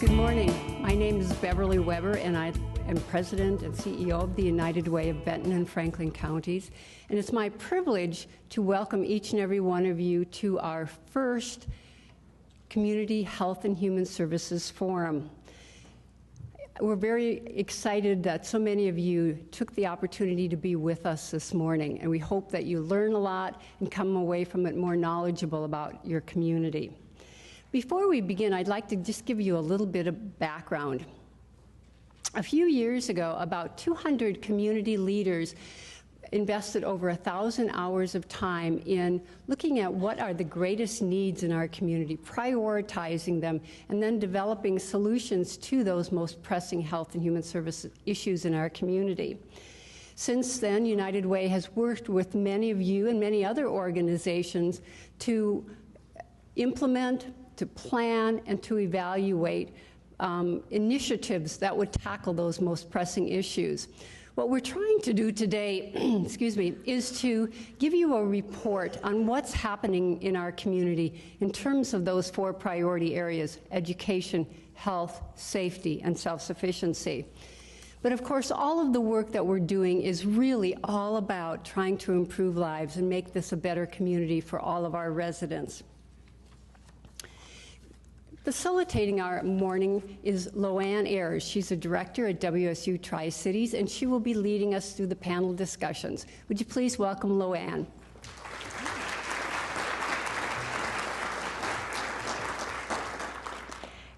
Good morning. My name is Beverly Weber, and I am President and CEO of the United Way of Benton and Franklin counties. And it's my privilege to welcome each and every one of you to our first Community Health and Human Services Forum. We're very excited that so many of you took the opportunity to be with us this morning, and we hope that you learn a lot and come away from it more knowledgeable about your community. Before we begin, I'd like to just give you a little bit of background. A few years ago, about 200 community leaders invested over 1,000 hours of time in looking at what are the greatest needs in our community, prioritizing them, and then developing solutions to those most pressing health and human service issues in our community. Since then, United Way has worked with many of you and many other organizations to implement, to plan, and to evaluate initiatives that would tackle those most pressing issues. What we're trying to do today, excuse me, is to give you a report on what's happening in our community in terms of those 4 priority areas: education, health, safety, and self-sufficiency. But of course, all of the work that we're doing is really all about trying to improve lives and make this a better community for all of our residents. Facilitating our morning is Loanne Ayers. She's a director at WSU Tri-Cities, and she will be leading us through the panel discussions. Would you please welcome Loanne?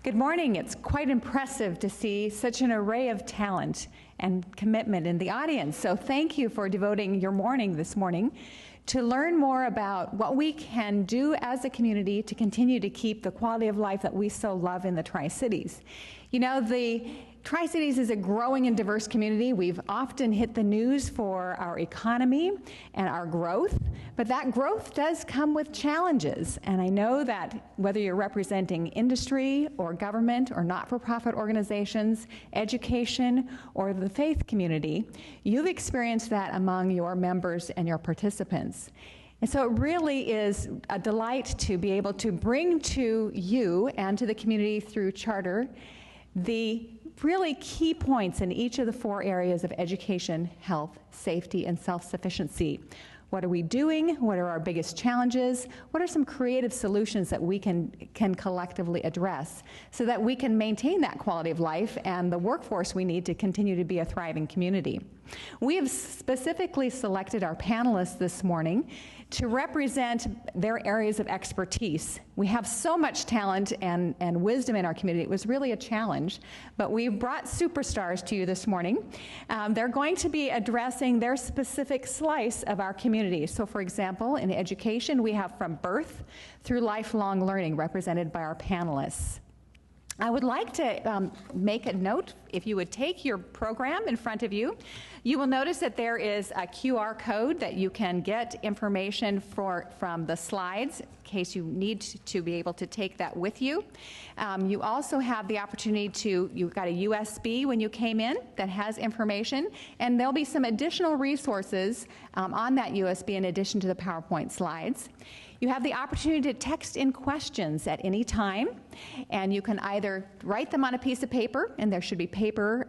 Good morning. It's quite impressive to see such an array of talent and commitment in the audience. So thank you for devoting your morning this morning to learn more about what we can do as a community to continue to keep the quality of life that we so love in the Tri-Cities. You know, the Tri-Cities is a growing and diverse community. We've often hit the news for our economy and our growth, but that growth does come with challenges. And I know that whether you're representing industry or government or not-for-profit organizations, education, or the faith community, you've experienced that among your members and your participants. And so it really is a delight to be able to bring to you and to the community through charter the really key points in each of the 4 areas of education, health, safety, and self-sufficiency. What are we doing? What are our biggest challenges? What are some creative solutions that we can collectively address so that we can maintain that quality of life and the workforce we need to continue to be a thriving community? We have specifically selected our panelists this morning to represent their areas of expertise. We have so much talent and wisdom in our community. It was really a challenge, but we brought superstars to you this morning. They're going to be addressing their specific slice of our community. So for example, in education, we have from birth through lifelong learning represented by our panelists. I would like to make a note. If you would take your program in front of you, you will notice that there is a QR code that you can get information from the slides in case you need to be able to take that with you. You also have the opportunity you got a USB when you came in that has information, and there'll be some additional resources on that USB in addition to the PowerPoint slides. You have the opportunity to text in questions at any time, and you can either write them on a piece of paper, and there should be paper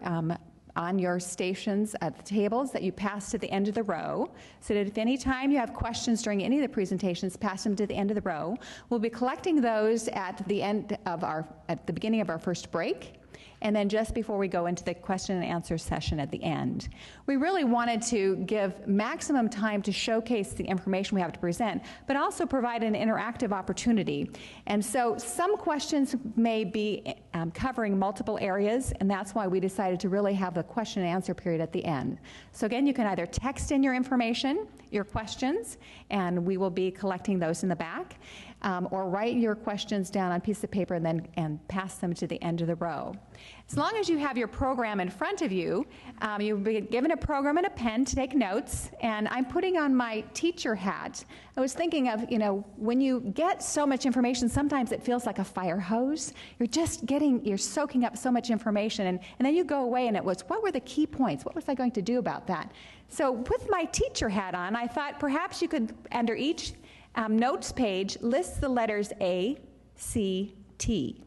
on your stations at the tables that you pass to the end of the row, so that if any time you have questions during any of the presentations, pass them to the end of the row. We'll be collecting those at the beginning of our first break, and then just before we go into the question and answer session at the end. We really wanted to give maximum time to showcase the information we have to present, but also provide an interactive opportunity. And so some questions may be covering multiple areas, and that's why we decided to really have the question and answer period at the end. So again, you can either text in your information, your questions, and we will be collecting those in the back, or write your questions down on a piece of paper and pass them to the end of the row. As long as you have your program in front of you, you'll be given a program and a pen to take notes, and I'm putting on my teacher hat. I was thinking of, when you get so much information, sometimes it feels like a fire hose. You're soaking up so much information, and then you go away and what were the key points? What was I going to do about that? So with my teacher hat on, I thought perhaps you could, under each notes page, list the letters A, C, T.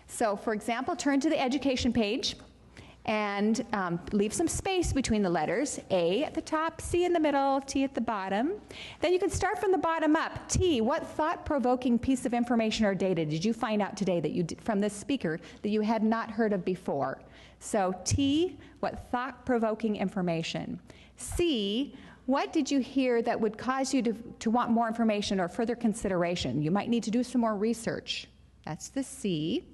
So for example, turn to the education page and leave some space between the letters, A at the top, C in the middle, T at the bottom. Then you can start from the bottom up. T, what thought-provoking piece of information or data did you find out today that you did, from this speaker that you had not heard of before? So T, what thought-provoking information? C, what did you hear that would cause you to want more information or further consideration? You might need to do some more research. That's the C.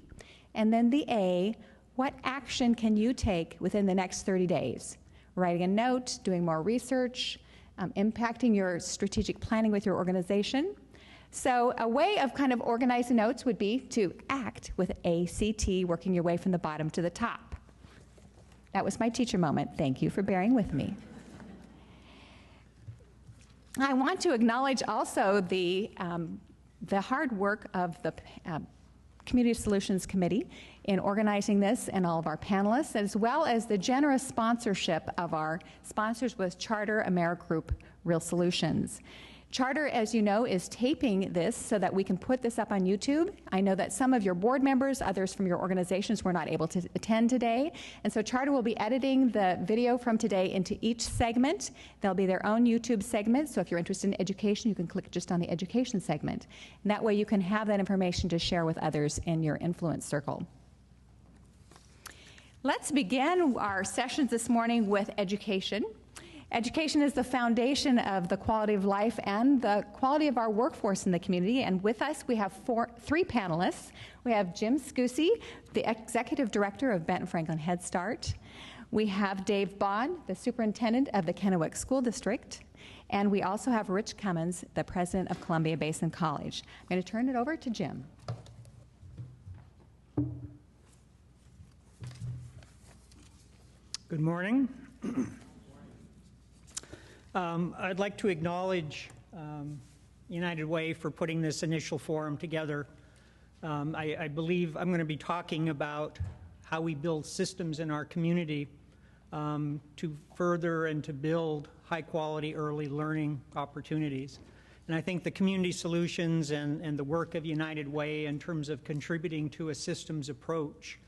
And then the A, what action can you take within the next 30 days? Writing a note, doing more research, impacting your strategic planning with your organization. So a way of kind of organizing notes would be to act with ACT, working your way from the bottom to the top. That was my teacher moment. Thank you for bearing with me. I want to acknowledge also the hard work of the Community Solutions Committee in organizing this and all of our panelists, as well as the generous sponsorship of our sponsors with Charter, AmeriGroup, Real Solutions. Charter, as you know, is taping this so that we can put this up on YouTube. I know that some of your board members, others from your organizations were not able to attend today, and so Charter will be editing the video from today into each segment. There'll be their own YouTube segment, so if you're interested in education, you can click just on the education segment. And that way you can have that information to share with others in your influence circle. Let's begin our sessions this morning with education. Education is the foundation of the quality of life and the quality of our workforce in the community. And with us, we have three panelists. We have Jim Skucy, the Executive Director of Benton Franklin Head Start. We have Dave Bond, the Superintendent of the Kennewick School District. And we also have Rich Cummins, the President of Columbia Basin College. I'm going to turn it over to Jim. Good morning. I'd like to acknowledge United Way for putting this initial forum together. I believe I'm going to be talking about how we build systems in our community to further and to build high-quality early learning opportunities. And I think the community solutions and the work of United Way in terms of contributing to a systems approach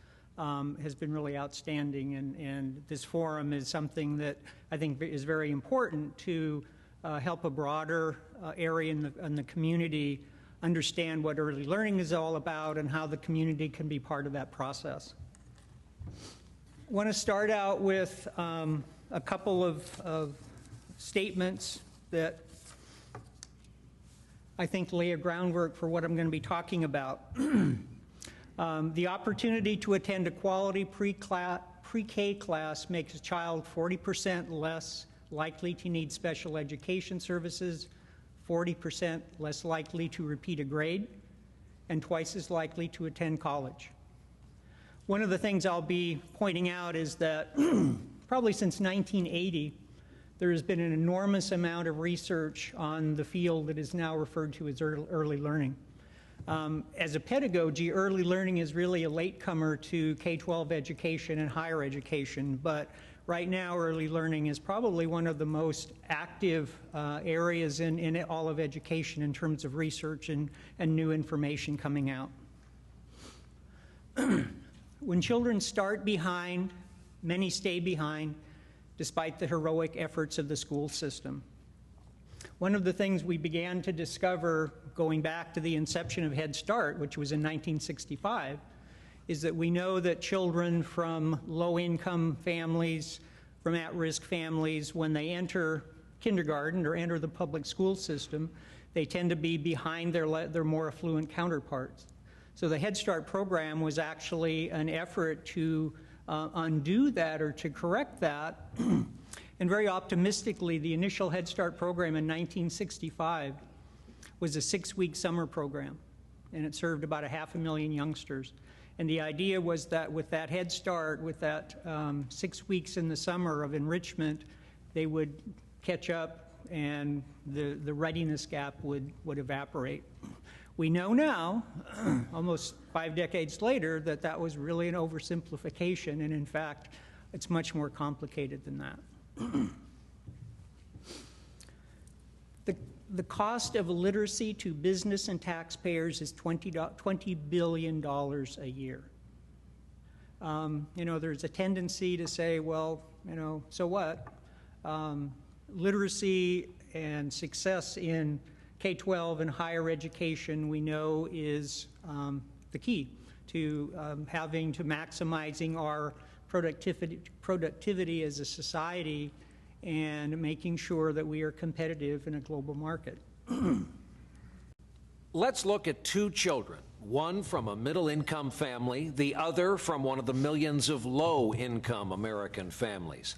has been really outstanding, and this forum is something that I think is very important to help a broader area in the community understand what early learning is all about and how the community can be part of that process. I want to start out with a couple of statements that I think lay a groundwork for what I'm going to be talking about. The opportunity to attend a quality pre-K class makes a child 40% less likely to need special education services, 40% less likely to repeat a grade, and twice as likely to attend college. One of the things I'll be pointing out is that probably since 1980, there has been an enormous amount of research on the field that is now referred to as early learning. As a pedagogy, early learning is really a latecomer to K-12 education and higher education, but right now early learning is probably one of the most active areas in all of education in terms of research and new information coming out. When children start behind, many stay behind, despite the heroic efforts of the school system. One of the things we began to discover going back to the inception of Head Start, which was in 1965, is that we know that children from low-income families, from at-risk families, when they enter kindergarten or enter the public school system, they tend to be behind their more affluent counterparts. So the Head Start program was actually an effort to undo that or to correct that. And very optimistically, the initial Head Start program in 1965 was a 6-week summer program, and it served about 500,000 youngsters. And the idea was that with that Head Start, with that 6 weeks in the summer of enrichment, they would catch up and the readiness gap would evaporate. We know now, almost 5 decades later, that that was really an oversimplification, and in fact, it's much more complicated than that. The cost of illiteracy to business and taxpayers is $20 billion a year. You know, there's a tendency to say, well, you know, so what? Literacy and success in K-12 and higher education, we know, is the key to maximizing our productivity as a society and making sure that we are competitive in a global market. Let's look at two children, one from a middle-income family, the other from one of the millions of low-income American families.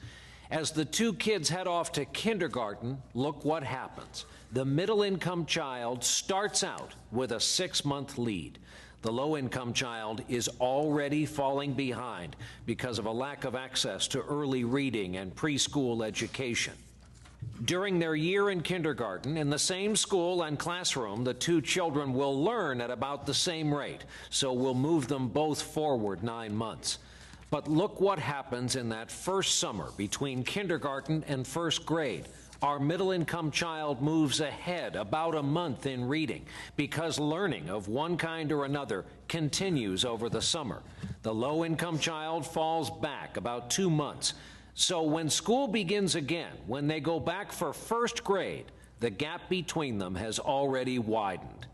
As the two kids head off to kindergarten, look what happens. The middle-income child starts out with a 6-month lead. The low-income child is already falling behind because of a lack of access to early reading and preschool education. During their year in kindergarten, in the same school and classroom, the two children will learn at about the same rate, so we'll move them both forward 9 months. But look what happens in that first summer between kindergarten and first grade. Our middle-income child moves ahead about a month in reading because learning of one kind or another continues over the summer. The low-income child falls back about 2 months. So when school begins again, when they go back for first grade, the gap between them has already widened.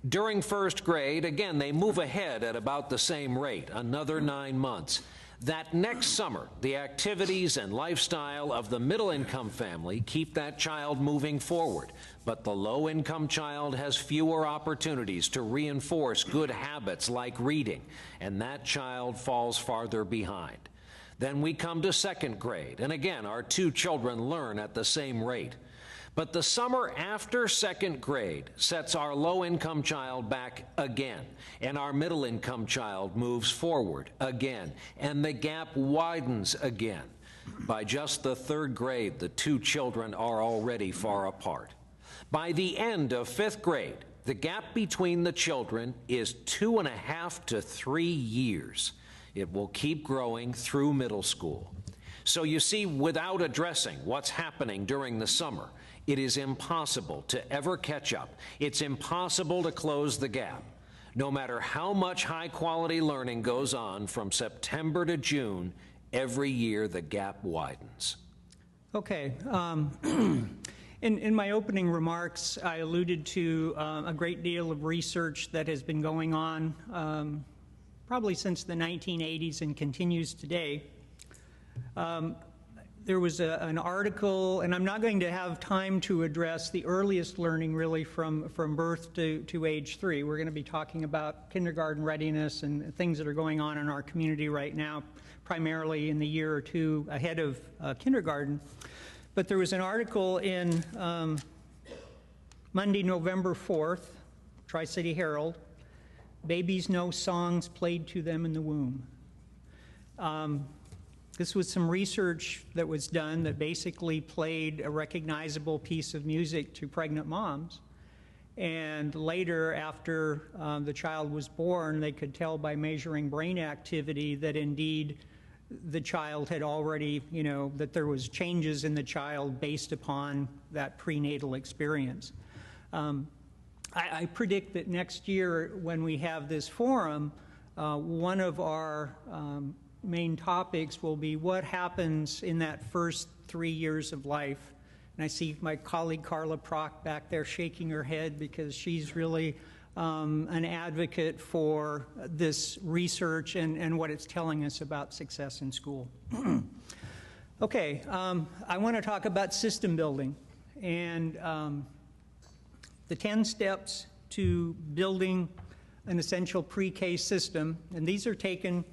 During first grade, again, they move ahead at about the same rate, another 9 months. That next summer, the activities and lifestyle of the middle-income family keep that child moving forward, but the low-income child has fewer opportunities to reinforce good habits like reading, and that child falls farther behind. Then we come to second grade, and again, our two children learn at the same rate. But the summer after second grade sets our low-income child back again, and our middle-income child moves forward again, and the gap widens again. By just the third grade, the two children are already far apart. By the end of fifth grade, the gap between the children is 2.5 to 3 years. It will keep growing through middle school. So you see, without addressing what's happening during the summer, it is impossible to ever catch up. It's impossible to close the gap. No matter how much high-quality learning goes on from September to June, every year the gap widens. Okay. In my opening remarks, I alluded to a great deal of research that has been going on probably since the 1980s and continues today. There was an article, and I'm not going to have time to address the earliest learning really from birth to age 3. We're going to be talking about kindergarten readiness and things that are going on in our community right now, primarily in the year or two ahead of kindergarten. But there was an article in Monday, November 4th, Tri-City Herald, Babies Know Songs Played to Them in the Womb. This was some research that was done that basically played a recognizable piece of music to pregnant moms. And later, after the child was born, they could tell by measuring brain activity that indeed the child had already, that there was changes in the child based upon that prenatal experience. I predict that next year when we have this forum, one of our main topics will be what happens in that first 3 years of life. And I see my colleague Carla Prock back there shaking her head because she's really an advocate for this research and what it's telling us about success in school. Okay, I want to talk about system building and the 10 steps to building an essential pre-K system. And these are taken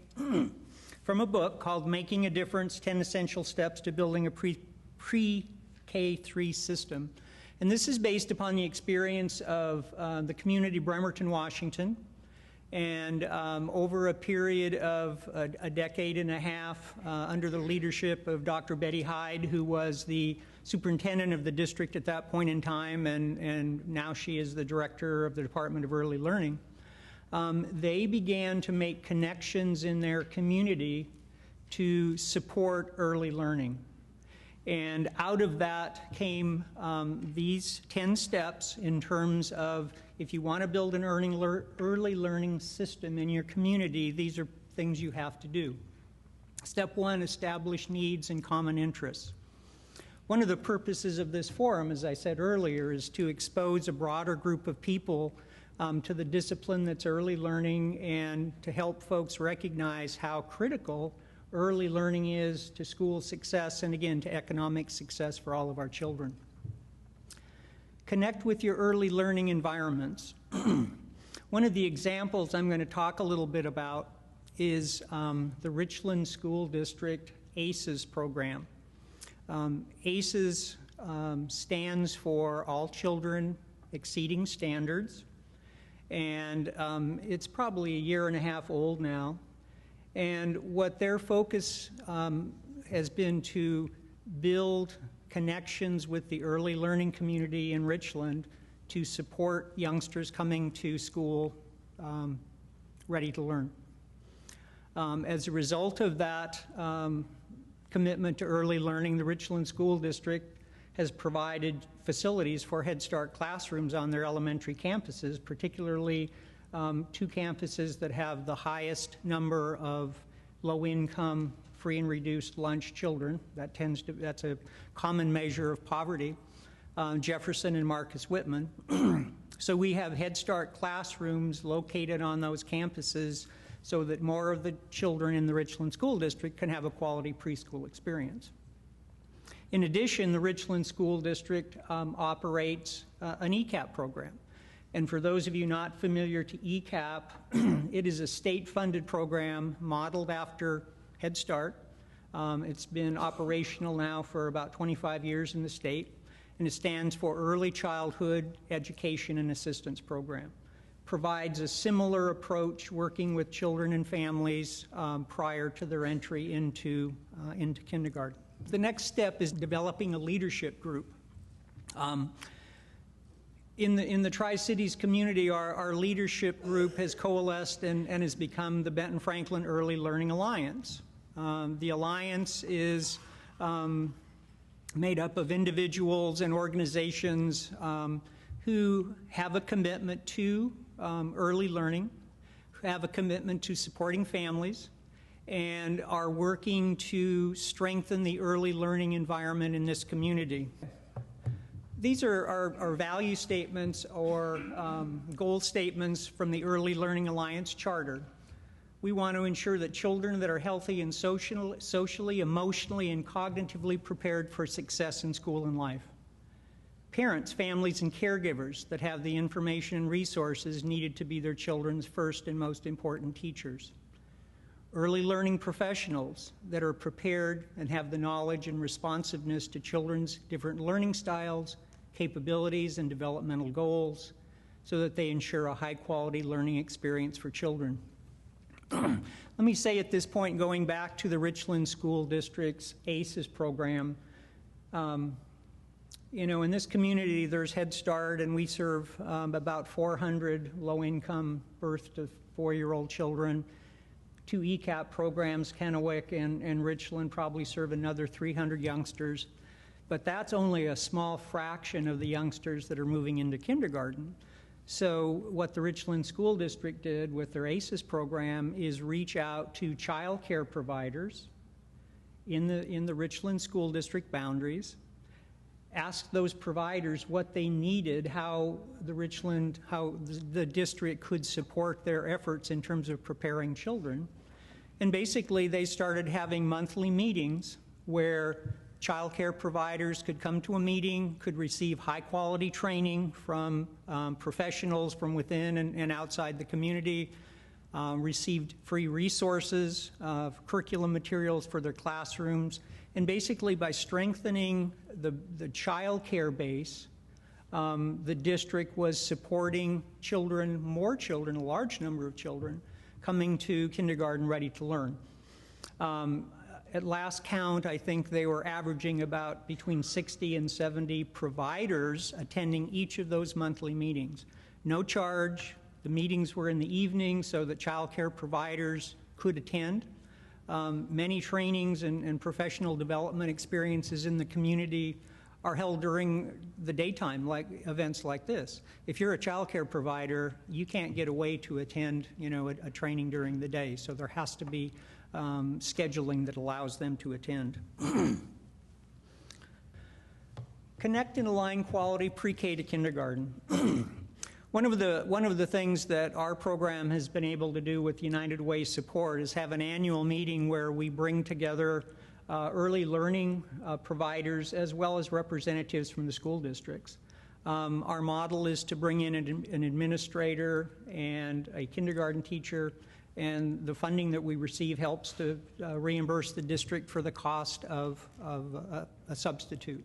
from a book called Making a Difference, 10 Essential Steps to Building a Pre-K-3 System. And this is based upon the experience of the community of Bremerton, Washington. And over a period of a decade and a half, under the leadership of Dr. Betty Hyde, who was the superintendent of the district at that point in time, and now she is the director of the Department of Early Learning, they began to make connections in their community to support early learning. And out of that came these 10 steps in terms of if you want to build an early learning system in your community, these are things you have to do. Step one, establish needs and common interests. One of the purposes of this forum, as I said earlier, is to expose a broader group of people to the discipline that's early learning and to help folks recognize how critical early learning is to school success and, again, to economic success for all of our children. Connect with your early learning environments. One of the examples I'm going to talk a little bit about is the Richland School District ACES program. ACES stands for All Children Exceeding Standards, and it's probably a year and a half old now. And what their focus has been to build connections with the early learning community in Richland to support youngsters coming to school ready to learn. As a result of that commitment to early learning, the Richland School District has provided facilities for Head Start classrooms on their elementary campuses, particularly two campuses that have the highest number of low-income, free and reduced lunch children. That's a common measure of poverty, Jefferson and Marcus Whitman. So we have Head Start classrooms located on those campuses so that more of the children in the Richland School District can have a quality preschool experience. In addition, the Richland School District operates an ECAP program. And for those of you not familiar to ECAP, it is a state-funded program modeled after Head Start. It's been operational now for about 25 years in the state, and it stands for Early Childhood Education and Assistance Program. Provides a similar approach working with children and families prior to their entry into kindergarten. The next step is developing a leadership group. In the Tri-Cities community, our leadership group has coalesced and has become the Benton Franklin Early Learning Alliance. The Alliance is made up of individuals and organizations who have a commitment to early learning, who have a commitment to supporting families, and are working to strengthen the early learning environment in this community. These are our value statements or goal statements from the Early Learning Alliance Charter. We want to ensure that children that are healthy and socially, emotionally, and cognitively prepared for success in school and life. Parents, families, and caregivers that have the information and resources needed to be their children's first and most important teachers. Early learning professionals that are prepared and have the knowledge and responsiveness to children's different learning styles, capabilities, and developmental goals so that they ensure a high-quality learning experience for children. Let me say at this point, going back to the Richland School District's ACES program, in this community there's Head Start, and we serve about 400 low-income birth to 4-year-old children. 2 ECAP programs, Kennewick and Richland, probably serve another 300 youngsters. But that's only a small fraction of the youngsters that are moving into kindergarten. So what the Richland School District did with their ACES program is reach out to child care providers in the Richland School District boundaries, ask those providers what they needed, how the district could support their efforts in terms of preparing children. And basically they started having monthly meetings where child care providers could come to a meeting, could receive high-quality training from professionals from within and outside the community, received free resources, curriculum materials for their classrooms, and basically by strengthening the child care base, the district was supporting more children, a large number of children, coming to kindergarten ready to learn. At last count, I think they were averaging about between 60 and 70 providers attending each of those monthly meetings. No charge. The meetings were in the evening so that child care providers could attend. Many trainings and professional development experiences in the community are held during the daytime, like events like this. If you're a child care provider, you can't get away to attend, a training during the day. So there has to be scheduling that allows them to attend. Connect and align quality pre-K to kindergarten. One of the things that our program has been able to do with United Way support is have an annual meeting where we bring together early learning providers as well as representatives from the school districts. Our model is to bring in an administrator and a kindergarten teacher, and the funding that we receive helps to reimburse the district for the cost of a substitute.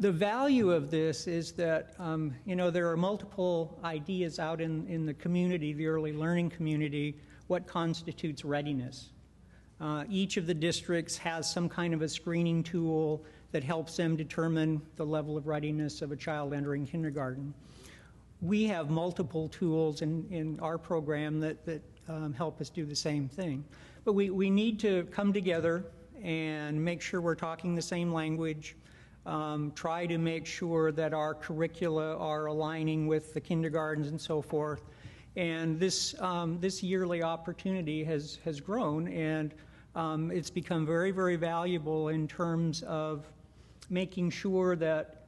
The value of this is that, there are multiple ideas out in the community, the early learning community, what constitutes readiness. Each of the districts has some kind of a screening tool that helps them determine the level of readiness of a child entering kindergarten. We have multiple tools in our program that help us do the same thing. But we need to come together and make sure we're talking the same language, try to make sure that our curricula are aligning with the kindergartens and so forth. And this yearly opportunity has grown, and it's become very, very valuable in terms of making sure that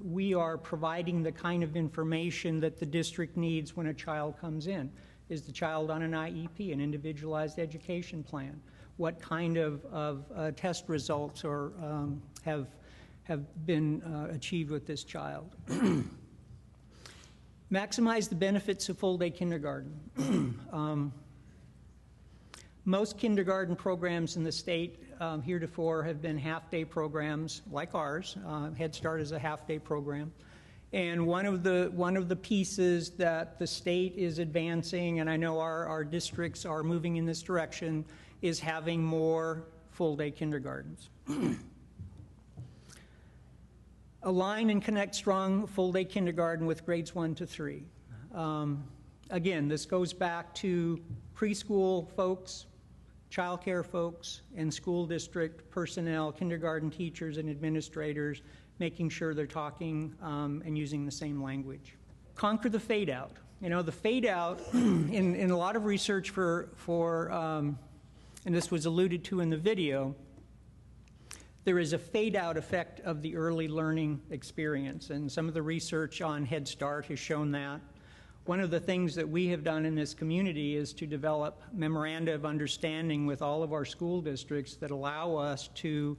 we are providing the kind of information that the district needs when a child comes in. Is the child on an IEP, an individualized education plan? What kind of test results have been achieved with this child? Maximize the benefits of full-day kindergarten. Most kindergarten programs in the state heretofore have been half-day programs like ours. Head Start is a half-day program. And one of the pieces that the state is advancing, and I know our districts are moving in this direction, is having more full-day kindergartens. Align and connect strong full-day kindergarten with grades 1 to 3. Again, this goes back to preschool folks, child care folks, and school district personnel, kindergarten teachers and administrators, making sure they're talking and using the same language. Conquer the fade out. The fade out in a lot of research and this was alluded to in the video, there is a fade out effect of the early learning experience, and some of the research on Head Start has shown that. One of the things that we have done in this community is to develop memoranda of understanding with all of our school districts that allow us to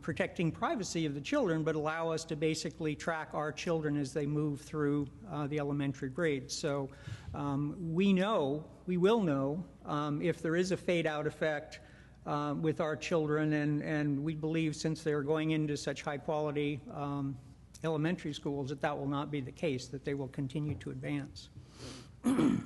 protecting privacy of the children, but allow us to basically track our children as they move through the elementary grades. So we will know if there is a fade-out effect with our children, and we believe since they're going into such high-quality elementary schools that will not be the case, that they will continue to advance. And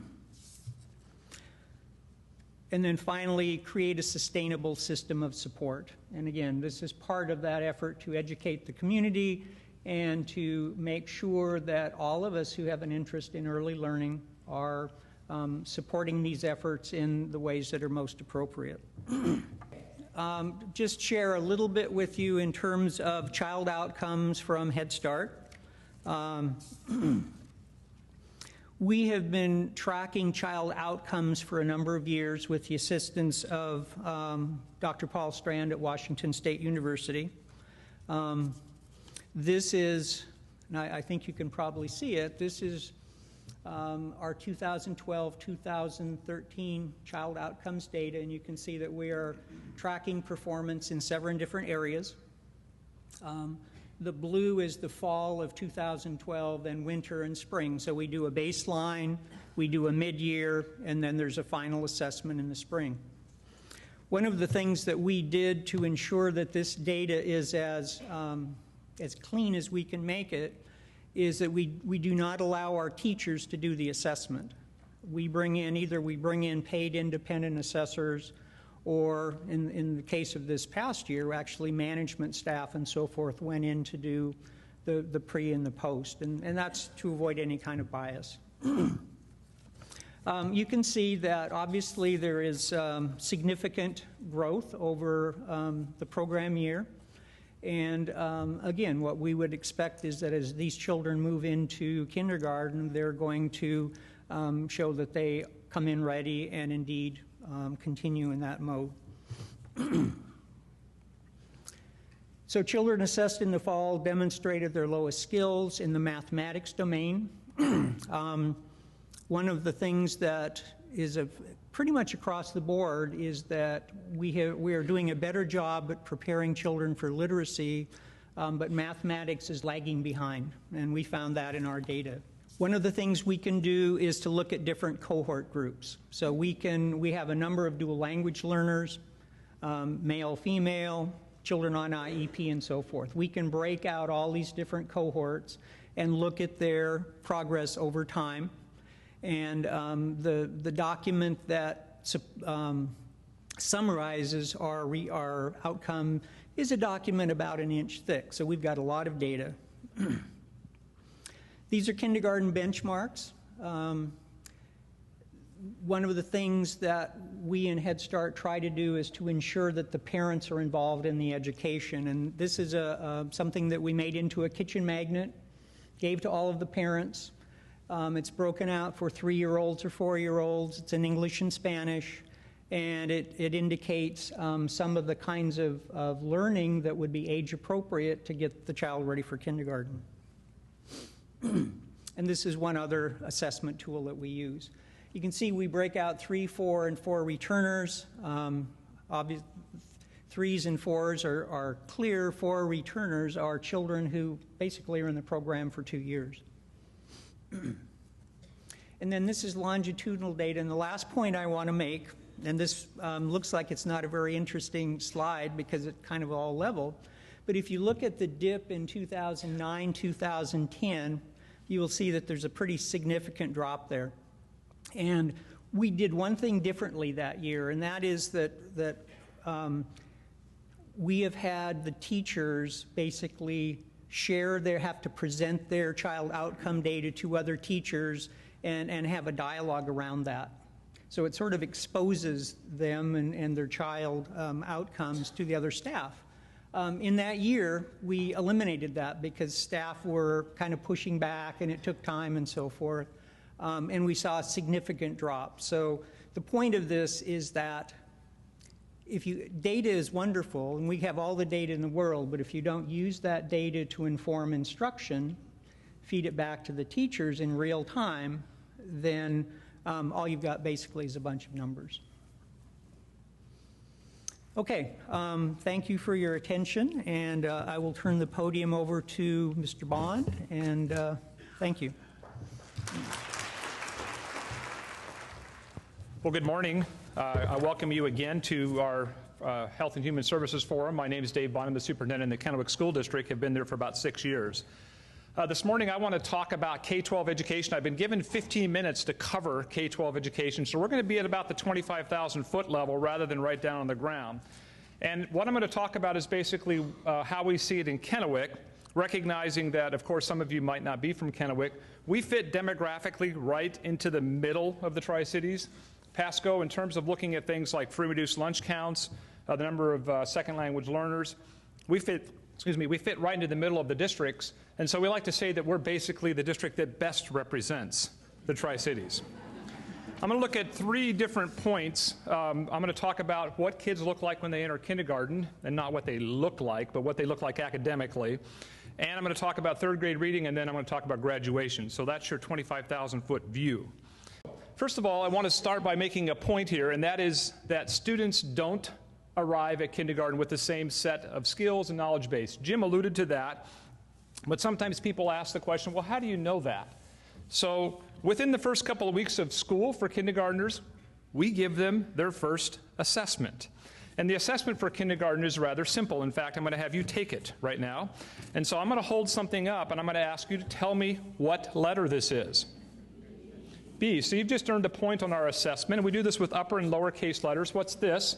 then finally, create a sustainable system of support. And again, this is part of that effort to educate the community and to make sure that all of us who have an interest in early learning are supporting these efforts in the ways that are most appropriate. Just share a little bit with you in terms of child outcomes from Head Start. We have been tracking child outcomes for a number of years with the assistance of Dr. Paul Strand at Washington State University. This is, and I think you can probably see it, this is our 2012-2013 child outcomes data, and you can see that we are tracking performance in several different areas. The blue is the fall of 2012 and winter and spring. So we do a baseline, we do a mid-year, and then there's a final assessment in the spring. One of the things that we did to ensure that this data is as clean as we can make it is that we do not allow our teachers to do the assessment. We bring in paid independent assessors, or in the case of this past year, actually management staff and so forth went in to do the pre and the post, and that's to avoid any kind of bias. You can see that obviously there is significant growth over the program year, And again, what we would expect is that as these children move into kindergarten, they're going to show that they come in ready and indeed continue in that mode. So children assessed in the fall demonstrated their lowest skills in the mathematics domain. One of the things that is pretty much across the board is that we are doing a better job at preparing children for literacy, but mathematics is lagging behind, and we found that in our data. One of the things we can do is to look at different cohort groups. So we have a number of dual language learners, male, female, children on IEP, and so forth. We can break out all these different cohorts and look at their progress over time. And the document that summarizes our outcome is a document about an inch thick, so we've got a lot of data. These are kindergarten benchmarks. One of the things that we in Head Start try to do is to ensure that the parents are involved in the education. And this is something that we made into a kitchen magnet, gave to all of the parents. It's broken out for 3-year-olds or 4-year-olds. It's in English and Spanish. And it indicates some of the kinds of learning that would be age appropriate to get the child ready for kindergarten. And this is one other assessment tool that we use. You can see we break out 3, 4, and 4 returners. 3s and 4s are clear. 4 returners are children who basically are in the program for 2 years. And then this is longitudinal data. And the last point I want to make, and this looks like it's not a very interesting slide because it's kind of all level, but if you look at the dip in 2009, 2010, you will see that there's a pretty significant drop there. And we did one thing differently that year, and that is that we have had the teachers basically have to present their child outcome data to other teachers and have a dialogue around that. So it sort of exposes them and their child outcomes to the other staff. In that year, we eliminated that because staff were kind of pushing back and it took time and so forth. And we saw a significant drop. So the point of this is that data is wonderful, and we have all the data in the world, but if you don't use that data to inform instruction, feed it back to the teachers in real time, then all you've got basically is a bunch of numbers. Okay, thank you for your attention, and I will turn the podium over to Mr. Bond, and thank you. Well, good morning. I welcome you again to our Health and Human Services Forum. My name is Dave Bond. I'm the superintendent in the Kennewick School District. I've been there for about 6 years. This morning I want to talk about K-12 education. I've been given 15 minutes to cover K-12 education, so we're going to be at about the 25,000-foot level rather than right down on the ground. And what I'm going to talk about is basically how we see it in Kennewick, recognizing that, of course, some of you might not be from Kennewick. We fit demographically right into the middle of the Tri-Cities. Pasco, in terms of looking at things like free reduced lunch counts, the number of second language learners, we fit right into the middle of the districts, and so we like to say that we're basically the district that best represents the Tri-Cities. I'm going to look at 3 different points. I'm going to talk about what kids look like when they enter kindergarten, and not what they look like, but what they look like academically. And I'm going to talk about 3rd grade reading, and then I'm going to talk about graduation. So that's your 25,000-foot view. First of all, I want to start by making a point here, and that is that students don't arrive at kindergarten with the same set of skills and knowledge base. Jim alluded to that, but sometimes people ask the question, well, how do you know that? So within the first couple of weeks of school for kindergartners, we give them their first assessment. And the assessment for kindergarten is rather simple. In fact, I'm going to have you take it right now. And so I'm going to hold something up, and I'm going to ask you to tell me what letter this is. B. So you've just earned a point on our assessment, and we do this with upper and lowercase letters. What's this?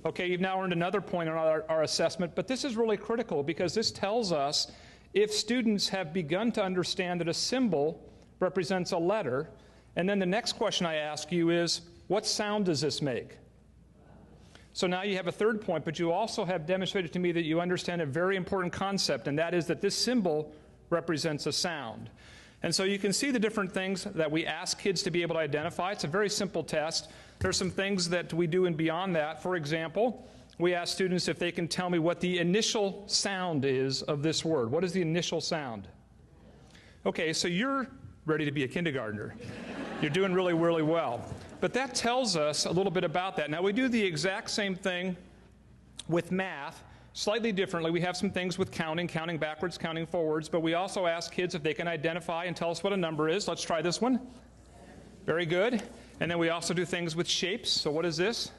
Okay, you've now earned another point on our assessment, but this is really critical because this tells us if students have begun to understand that a symbol represents a letter, and then the next question I ask you is, what sound does this make? So now you have a third point, but you also have demonstrated to me that you understand a very important concept, and that is that this symbol represents a sound. And so you can see the different things that we ask kids to be able to identify. It's a very simple test. There's some things that we do and beyond that. For example, we ask students if they can tell me what the initial sound is of this word. What is the initial sound? Okay, so you're ready to be a kindergartner. You're doing really, really well. But that tells us a little bit about that. Now, we do the exact same thing with math, slightly differently. We have some things with counting backwards, counting forwards, but we also ask kids if they can identify and tell us what a number is. Let's try this one. Very good. And then we also do things with shapes. So what is this?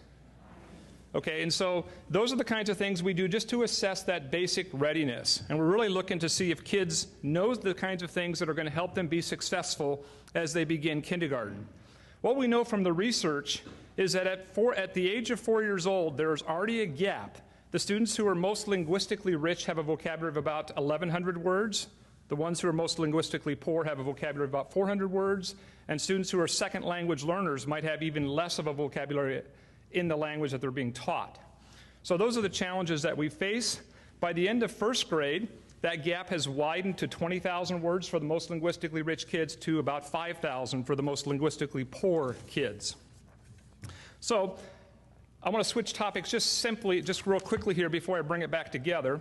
Okay, and so those are the kinds of things we do just to assess that basic readiness. And we're really looking to see if kids know the kinds of things that are going to help them be successful as they begin kindergarten. What we know from the research is that at the age of 4 years old, there's already a gap. The students who are most linguistically rich have a vocabulary of about 1,100 words. The ones who are most linguistically poor have a vocabulary of about 400 words. And students who are second language learners might have even less of a vocabulary in the language that they're being taught. So those are the challenges that we face. By the end of first grade, that gap has widened to 20,000 words for the most linguistically rich kids to about 5,000 for the most linguistically poor kids. So I want to switch topics just real quickly here before I bring it back together.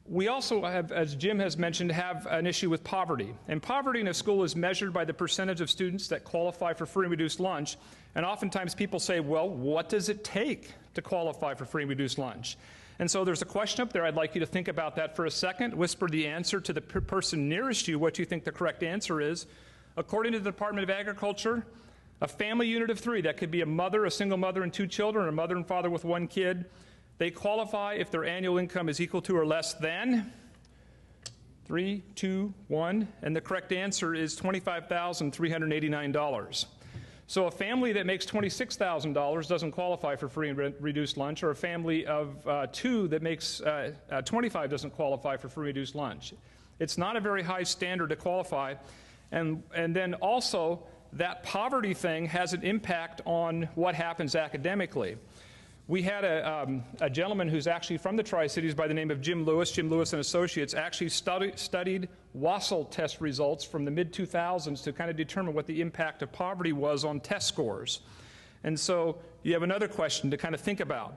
We also have, as Jim has mentioned, have an issue with poverty. And poverty in a school is measured by the percentage of students that qualify for free and reduced lunch. And oftentimes people say, well, what does it take to qualify for free and reduced lunch? And so there's a question up there. I'd like you to think about that for a second. Whisper the answer to the person nearest you, what you think the correct answer is. According to the Department of Agriculture, a family unit of 3, that could be a mother, a single mother and 2 children, or a mother and father with 1 kid, they qualify if their annual income is equal to or less than 3, 2, 1, and the correct answer is $25,389. So a family that makes $26,000 doesn't qualify for free and reduced lunch, or a family of 2 that makes 25 doesn't qualify for free and reduced lunch. It's not a very high standard to qualify. And then also, that poverty thing has an impact on what happens academically. We had a gentleman who's actually from the Tri-Cities by the name of Jim Lewis and Associates, actually studied WASL test results from the mid-2000s to kind of determine what the impact of poverty was on test scores. And so you have another question to kind of think about.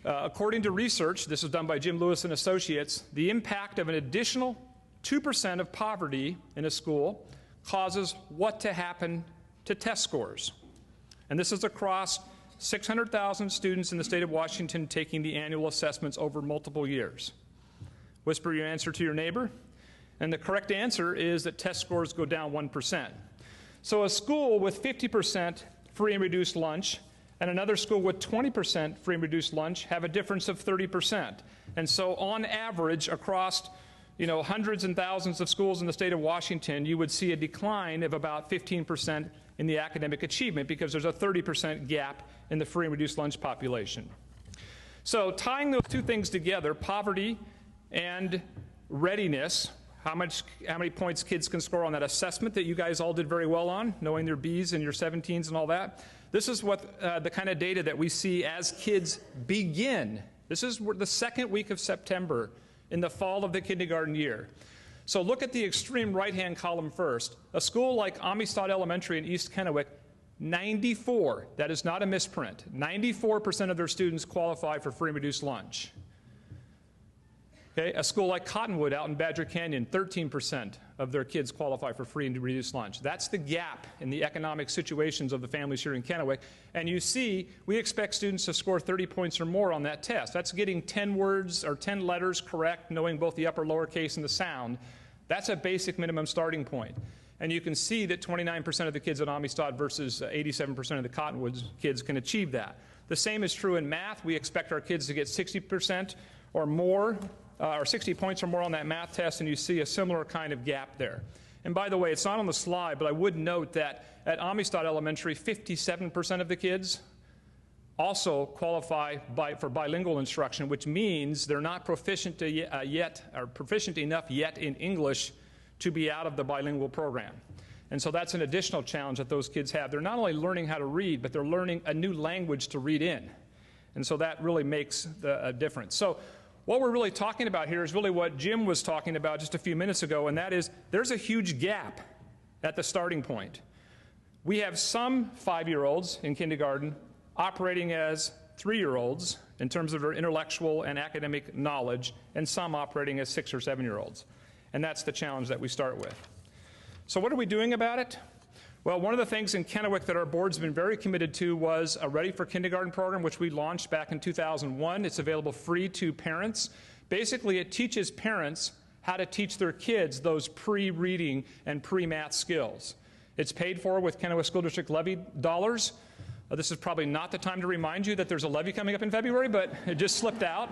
According to research, this was done by Jim Lewis and Associates, the impact of an additional 2% of poverty in a school causes what to happen to test scores. And this is across 600,000 students in the state of Washington taking the annual assessments over multiple years. Whisper your answer to your neighbor. And the correct answer is that test scores go down 1%. So a school with 50% free and reduced lunch and another school with 20% free and reduced lunch have a difference of 30%. And so on average, across hundreds and thousands of schools in the state of Washington, you would see a decline of about 15% in the academic achievement because there's a 30% gap in the free and reduced lunch population. So tying those two things together, poverty and readiness, how many points kids can score on that assessment that you guys all did very well on, knowing their B's and your 17s and all that. This is what the kind of data that we see as kids begin. This is the second week of September in the fall of the kindergarten year. So look at the extreme right-hand column first. A school like Amistad Elementary in East Kennewick, 94, that is not a misprint, 94% of their students qualify for free and reduced lunch. Okay, a school like Cottonwood out in Badger Canyon, 13% of their kids qualify for free and reduced lunch. That's the gap in the economic situations of the families here in Kennewick. And you see, we expect students to score 30 points or more on that test. That's getting 10 words or 10 letters correct, knowing both the upper lowercase and the sound. That's a basic minimum starting point. And you can see that 29% of the kids at Amistad versus 87% of the Cottonwood kids can achieve that. The same is true in math. We expect our kids to get 60% or more, or 60 points or more on that math test, and you see a similar kind of gap there. And by the way, it's not on the slide, but I would note that at Amistad Elementary, 57% of the kids also qualify for bilingual instruction, which means they're not proficient enough yet in English to be out of the bilingual program. And so that's an additional challenge that those kids have. They're not only learning how to read, but they're learning a new language to read in. And so that really makes a difference. So what we're really talking about here is really what Jim was talking about just a few minutes ago, and that is there's a huge gap at the starting point. We have some 5-year-olds in kindergarten operating as 3-year-olds in terms of their intellectual and academic knowledge, and some operating as 6 or 7-year-olds. And that's the challenge that we start with. So what are we doing about it? Well, one of the things in Kennewick that our board's been very committed to was a Ready for Kindergarten program, which we launched back in 2001. It's available free to parents. Basically, it teaches parents how to teach their kids those pre-reading and pre-math skills. It's paid for with Kennewick School District levy dollars. This is probably not the time to remind you that there's a levy coming up in February, but it just slipped out.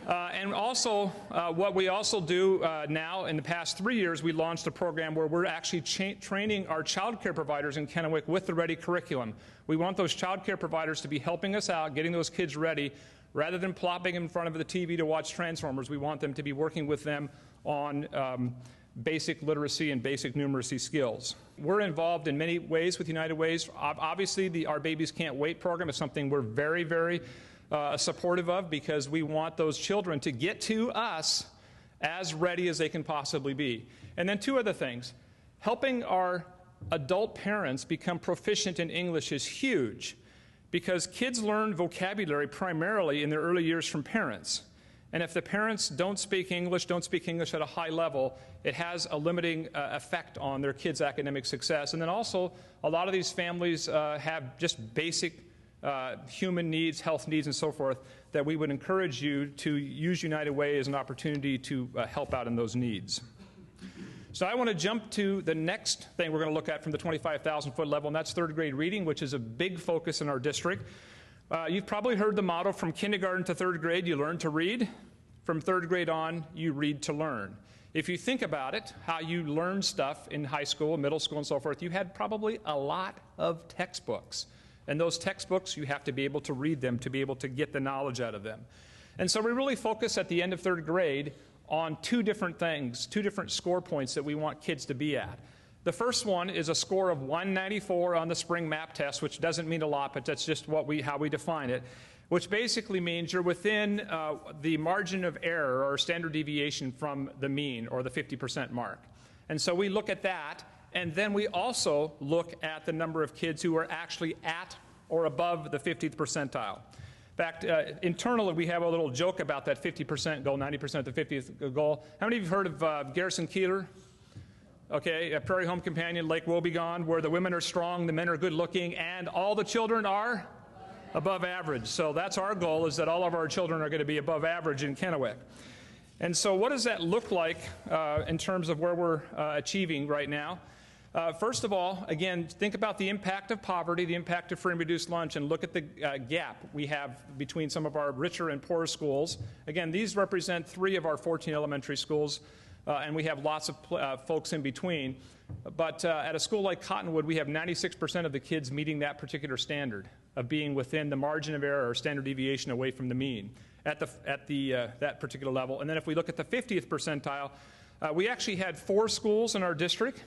And also, what we also do now, in the past 3 years, we launched a program where we're actually training our child care providers in Kennewick with the Ready curriculum. We want those child care providers to be helping us out, getting those kids ready. Rather than plopping them in front of the TV to watch Transformers, we want them to be working with them on basic literacy and basic numeracy skills. We're involved in many ways with United Way's. Obviously, the Our Babies Can't Wait program is something we're very, very supportive of, because we want those children to get to us as ready as they can possibly be. And then 2 other things. Helping our adult parents become proficient in English is huge, because kids learn vocabulary primarily in their early years from parents. And if the parents don't speak English at a high level, it has a limiting effect on their kids' academic success. And then also, a lot of these families have just basic human needs, health needs, and so forth, that we would encourage you to use United Way as an opportunity to help out in those needs. So I want to jump to the next thing we're going to look at from the 25,000-foot level, and that's 3rd grade reading, which is a big focus in our district. You've probably heard the motto, from kindergarten to 3rd grade, you learn to read. From 3rd grade on, you read to learn. If you think about it, how you learn stuff in high school, middle school, and so forth, you had probably a lot of textbooks. And those textbooks, you have to be able to read them to be able to get the knowledge out of them. And so we really focus at the end of 3rd grade on 2 different things, 2 different score points that we want kids to be at. The first one is a score of 194 on the spring map test, which doesn't mean a lot, but that's just how we define it, which basically means you're within the margin of error or standard deviation from the mean, or the 50% mark. And so we look at that, and then we also look at the number of kids who are actually at or above the 50th percentile. In fact, internally, we have a little joke about that 50% goal, 90% the 50th goal. How many of you have heard of Garrison Keillor? Okay, a Prairie Home Companion, Lake Wobegon, where the women are strong, the men are good looking, and all the children are above average. So that's our goal, is that all of our children are going to be above average in Kennewick. And so what does that look like in terms of where we're achieving right now? First of all, again, think about the impact of poverty, the impact of free and reduced lunch, and look at the gap we have between some of our richer and poorer schools. Again, these represent 3 of our 14 elementary schools, and we have lots of folks in between. But at a school like Cottonwood, we have 96% of the kids meeting that particular standard of being within the margin of error or standard deviation away from the mean at that particular level. And then if we look at the 50th percentile, we actually had 4 schools in our district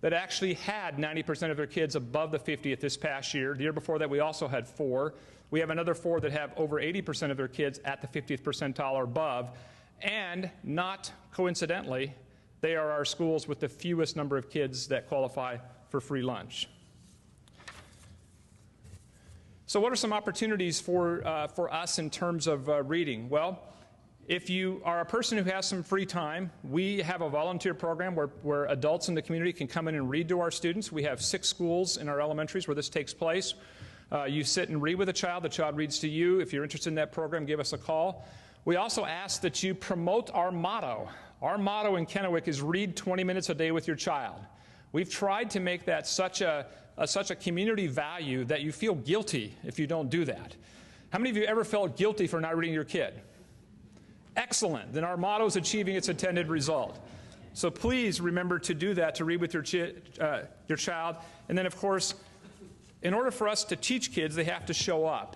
that actually had 90% of their kids above the 50th this past year. The year before that, we also had 4. We have another 4 that have over 80% of their kids at the 50th percentile or above. And not coincidentally, they are our schools with the fewest number of kids that qualify for free lunch. So what are some opportunities for us in terms of reading? Well, if you are a person who has some free time, we have a volunteer program where adults in the community can come in and read to our students. We have 6 schools in our elementaries where this takes place. You sit and read with the child reads to you. If you're interested in that program, give us a call. We also ask that you promote our motto. Our motto in Kennewick is read 20 minutes a day with your child. We've tried to make that such a community value that you feel guilty if you don't do that. How many of you ever felt guilty for not reading your kid? Excellent. Then our motto is achieving its intended result. So please remember to do that, to read with your child. And then, of course, in order for us to teach kids, they have to show up.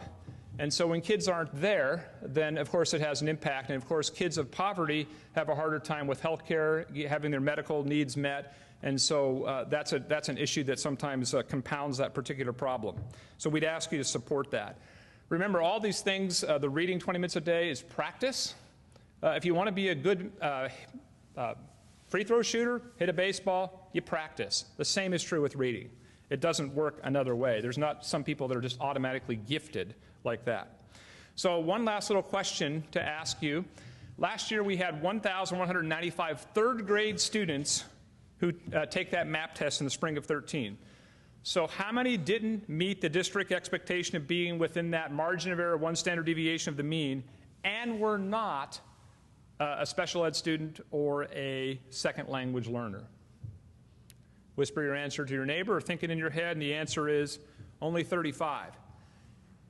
And so when kids aren't there, then, of course, it has an impact. And, of course, kids of poverty have a harder time with health care, having their medical needs met. And so that's an issue that sometimes compounds that particular problem. So we'd ask you to support that. Remember, all these things, the reading 20 minutes a day is practice. If you want to be a good free throw shooter, hit a baseball, you practice. The same is true with reading. It doesn't work another way. There's not some people that are just automatically gifted like that. So one last little question to ask you. Last year we had 1,195 third grade students who take that MAP test in the spring of 13. So how many didn't meet the district expectation of being within that margin of error, 1 standard deviation of the mean, and were not a special ed student or a second language learner? Whisper your answer to your neighbor or think it in your head, and the answer is only 35.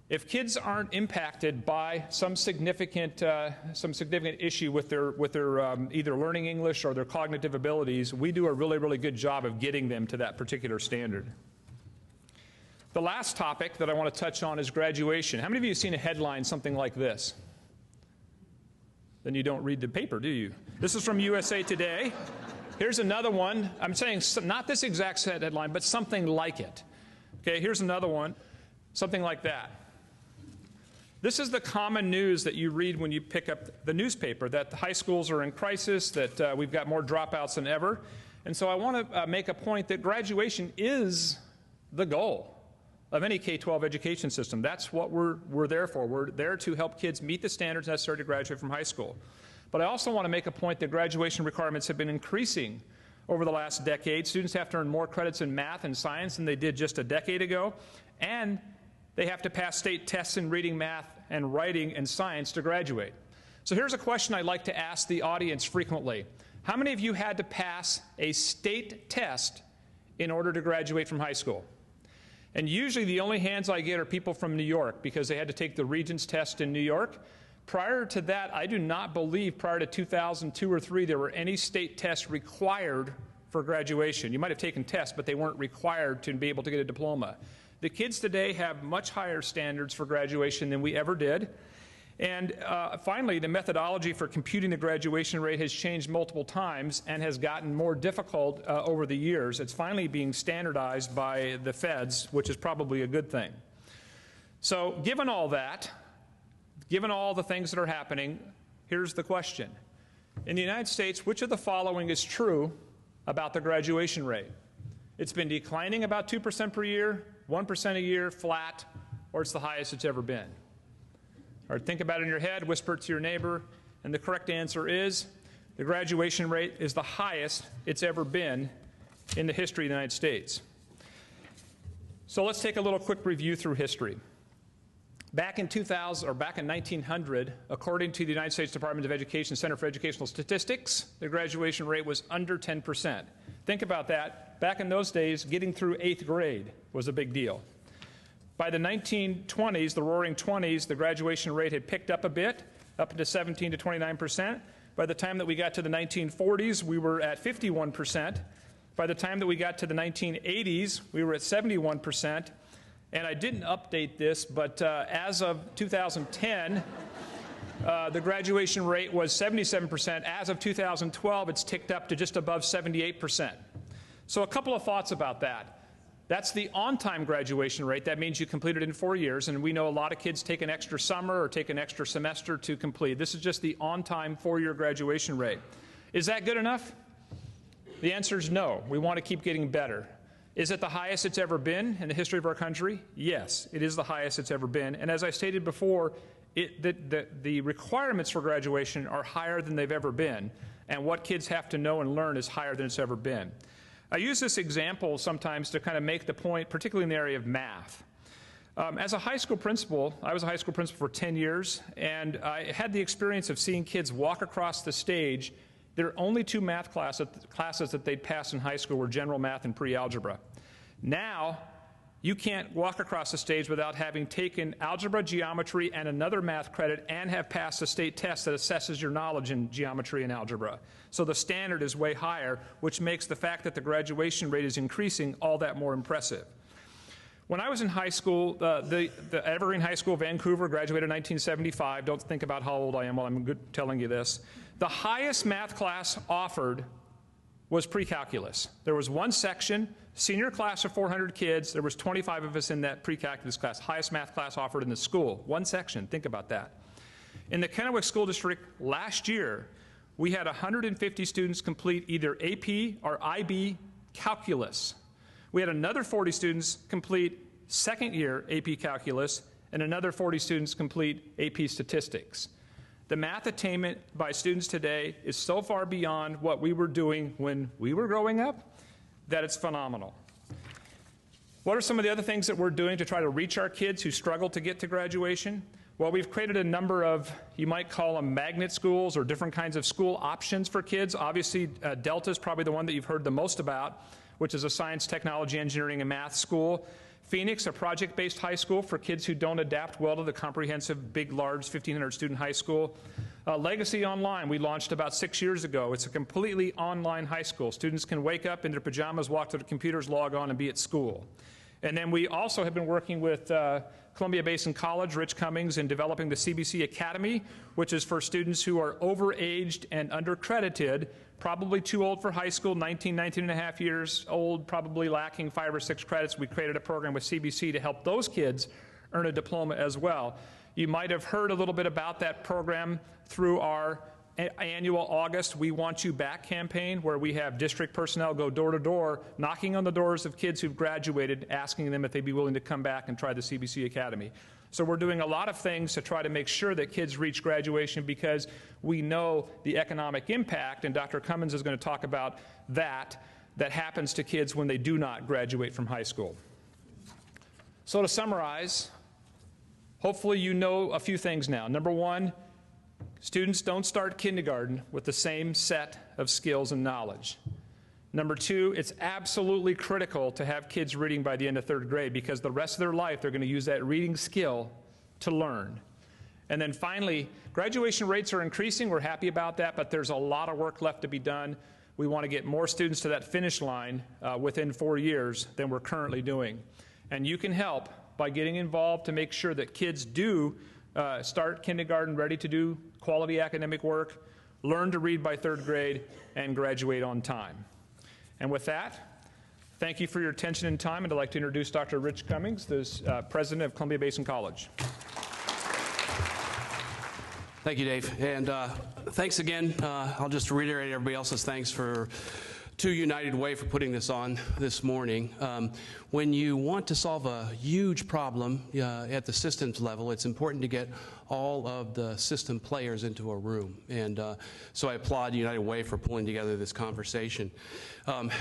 If kids aren't impacted by some significant issue with their either learning English or their cognitive abilities, we do a really, really good job of getting them to that particular standard. The last topic that I want to touch on is graduation. How many of you have seen a headline something like this? Then you don't read the paper, do you? This is from USA Today. Here's another one. I'm saying not this exact headline, but something like it. Okay, here's another one. Something like that. This is the common news that you read when you pick up the newspaper, that the high schools are in crisis, that we've got more dropouts than ever. And so I want to make a point that graduation is the goal of any K-12 education system. That's what we're there for. We're there to help kids meet the standards necessary to graduate from high school. But I also want to make a point that graduation requirements have been increasing over the last decade. Students have to earn more credits in math and science than they did just a decade ago, and they have to pass state tests in reading, math, and writing and science to graduate. So here's a question I'd like to ask the audience frequently. How many of you had to pass a state test in order to graduate from high school? And usually the only hands I get are people from New York because they had to take the Regents test in New York. Prior to that, I do not believe prior to 2002 or 3 there were any state tests required for graduation. You might have taken tests, but they weren't required to be able to get a diploma. The kids today have much higher standards for graduation than we ever did. And finally, the methodology for computing the graduation rate has changed multiple times and has gotten more difficult over the years. It's finally being standardized by the feds, which is probably a good thing. So given all that, given all the things that are happening, here's the question. In the United States, which of the following is true about the graduation rate? It's been declining about 2% per year, 1% a year, flat, or it's the highest it's ever been. All right, think about it in your head, whisper it to your neighbor, and the correct answer is the graduation rate is the highest it's ever been in the history of the United States. So let's take a little quick review through history. Back in 2000, or back in 1900, according to the United States Department of Education Center for Educational Statistics, the graduation rate was under 10%. Think about that. Back in those days, getting through 8th grade was a big deal. By the 1920s, the roaring 20s, the graduation rate had picked up a bit, up to 17 to 29%. By the time that we got to the 1940s, we were at 51%. By the time that we got to the 1980s, we were at 71%. And I didn't update this, but as of 2010, the graduation rate was 77%. As of 2012, it's ticked up to just above 78%. So a couple of thoughts about that. That's the on-time graduation rate. That means you completed it in 4 years, and we know a lot of kids take an extra summer or take an extra semester to complete. This is just the on-time 4-year graduation rate. Is that good enough? The answer is no. We want to keep getting better. Is it the highest it's ever been in the history of our country? Yes, it is the highest it's ever been. And as I stated before, the requirements for graduation are higher than they've ever been, and what kids have to know and learn is higher than it's ever been. I use this example sometimes to kind of make the point, particularly in the area of math. As a high school principal, I was a high school principal for 10 years, and I had the experience of seeing kids walk across the stage. There are only 2 math classes that they'd pass in high school were general math and pre-algebra. Now, you can't walk across the stage without having taken algebra, geometry, and another math credit and have passed a state test that assesses your knowledge in geometry and algebra. So the standard is way higher, which makes the fact that the graduation rate is increasing all that more impressive. When I was in high school, the Evergreen High School, Vancouver, graduated in 1975. Don't think about how old I am while I'm telling you this. The highest math class offered was pre-calculus. There was one section, senior class of 400 kids. There was 25 of us in that pre-calculus class, highest math class offered in the school. One section, think about that. In the Kennewick School District last year, we had 150 students complete either AP or IB calculus. We had another 40 students complete second year AP calculus and another 40 students complete AP statistics. The math attainment by students today is so far beyond what we were doing when we were growing up that it's phenomenal. What are some of the other things that we're doing to try to reach our kids who struggle to get to graduation? Well, we've created a number of, you might call them magnet schools or different kinds of school options for kids. Obviously, Delta is probably the one that you've heard the most about, which is a science, technology, engineering, and math school. Phoenix, a project-based high school for kids who don't adapt well to the comprehensive, big, large, 1,500 student high school. Legacy Online, we launched about 6 years ago. It's a completely online high school. Students can wake up in their pajamas, walk to the computers, log on, and be at school. And then we also have been working with Columbia Basin College, Rich Cummins, in developing the CBC Academy, which is for students who are overaged and undercredited, probably too old for high school, 19 and a half years old, probably lacking 5 or 6 credits. We created a program with CBC to help those kids earn a diploma as well. You might have heard a little bit about that program through our annual August We Want You Back campaign, where we have district personnel go door to door, knocking on the doors of kids who've graduated, asking them if they'd be willing to come back and try the CBC Academy. So we're doing a lot of things to try to make sure that kids reach graduation, because we know the economic impact, and Dr. Cummins is going to talk about that happens to kids when they do not graduate from high school. So to summarize, hopefully you know a few things now. Number one, students don't start kindergarten with the same set of skills and knowledge. Number two, it's absolutely critical to have kids reading by the end of 3rd grade, because the rest of their life they're going to use that reading skill to learn. And then finally, graduation rates are increasing. We're happy about that, but there's a lot of work left to be done. We want to get more students to that finish line within 4 years than we're currently doing. And you can help by getting involved to make sure that kids do start kindergarten ready to do quality academic work, learn to read by 3rd grade, and graduate on time. And with that, thank you for your attention and time, and I'd like to introduce Dr. Rich Cummins, the president of Columbia Basin College. Thank you, Dave. And thanks again. I'll just reiterate everybody else's thanks to United Way for putting this on this morning. When you want to solve a huge problem at the systems level, it's important to get all of the system players into a room. And so I applaud United Way for pulling together this conversation.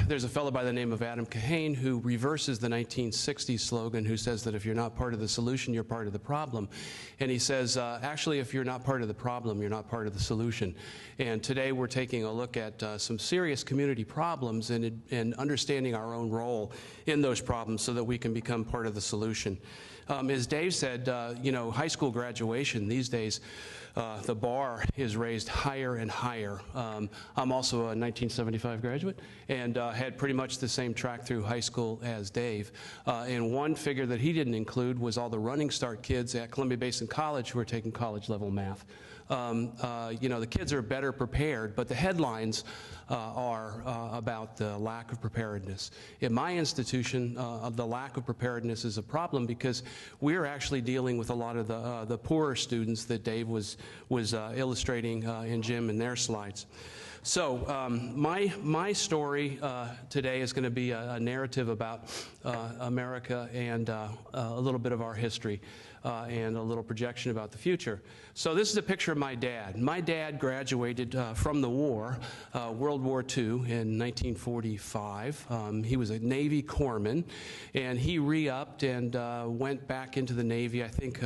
There's a fellow by the name of Adam Kahane who reverses the 1960s slogan, who says that if you're not part of the solution, you're part of the problem. And he says, actually, if you're not part of the problem, you're not part of the solution. And today we're taking a look at some serious community problems and understanding our own role in those problems so that we can become part of the solution. As Dave said, high school graduation these days, the bar is raised higher and higher. I'm also a 1975 graduate and had pretty much the same track through high school as Dave. And one figure that he didn't include was all the Running Start kids at Columbia Basin College who are taking college-level math. The kids are better prepared, but the headlines are about the lack of preparedness. In my institution, the lack of preparedness is a problem because we're actually dealing with a lot of the poorer students that Dave was illustrating in Jim and their slides. So my story today is going to be a narrative about America and a little bit of our history and a little projection about the future. So this is a picture of my dad. My dad graduated from the war, World War II, in 1945. He was a Navy corpsman, and he re-upped and went back into the Navy, I think,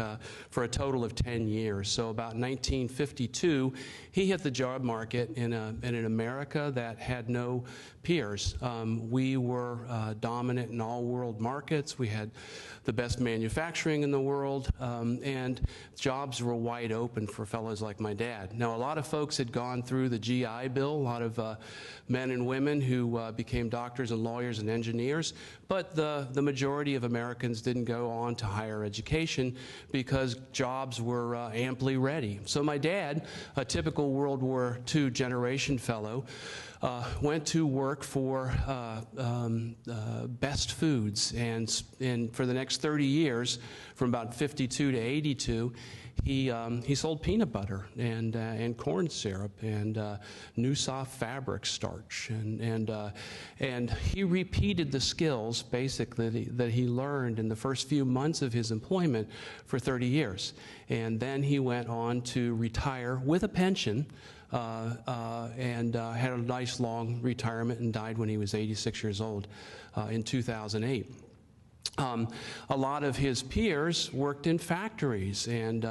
for a total of 10 years. So about 1952, he hit the job market in an America that had no peers. We were dominant in all world markets. We had the best manufacturing in the world, and jobs were wide open for fellows like my dad. Now, a lot of folks had gone through the GI Bill, a lot of men and women who became doctors and lawyers and engineers, but the majority of Americans didn't go on to higher education because jobs were amply ready. So my dad, a typical World War II generation fellow, went to work for Best Foods, and for the next 30 years, from about 52 to 82, he sold peanut butter and corn syrup and new soft fabric starch, and he repeated the skills basically that he learned in the first few months of his employment for 30 years, and then he went on to retire with a pension. And had a nice long retirement and died when he was 86 years old in 2008. A lot of his peers worked in factories, and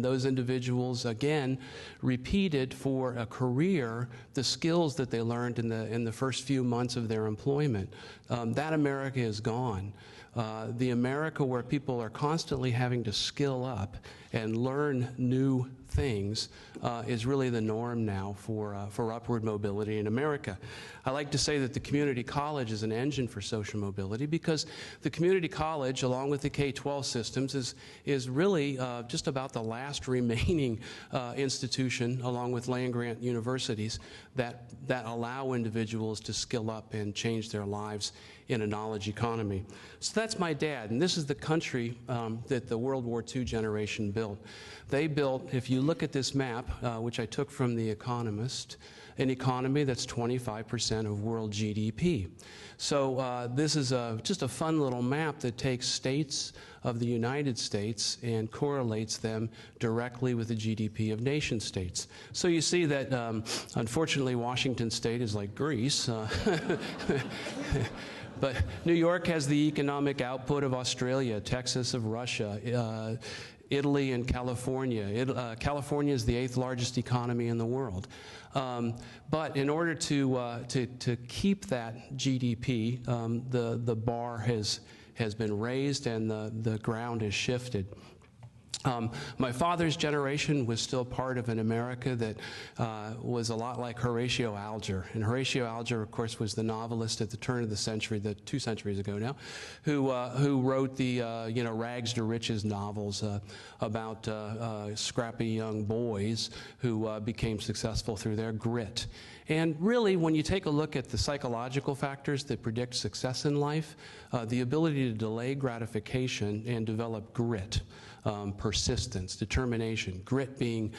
those individuals again repeated for a career the skills that they learned in the first few months of their employment. That America is gone. The America where people are constantly having to skill up and learn new things is really the norm now for upward mobility in America. I like to say that the community college is an engine for social mobility, because the community college, along with the K-12 systems, is really just about the last remaining institution, along with land-grant universities, that allow individuals to skill up and change their lives in a knowledge economy. So that's my dad, and this is the country that the World War II generation built. They built, if you look at this map, which I took from The Economist, an economy that's 25% of world GDP. So this is just a fun little map that takes states of the United States and correlates them directly with the GDP of nation states. So you see that, unfortunately, Washington State is like Greece. But New York has the economic output of Australia, Texas of Russia, Italy and California. California is the 8th largest economy in the world. But in order to keep that GDP, the bar has been raised and the ground has shifted. My father's generation was still part of an America that was a lot like Horatio Alger. And Horatio Alger, of course, was the novelist at the turn of the century, 2 centuries ago now, who wrote the rags to riches novels about scrappy young boys who became successful through their grit. And really, when you take a look at the psychological factors that predict success in life, the ability to delay gratification and develop grit, persistence, determination, grit being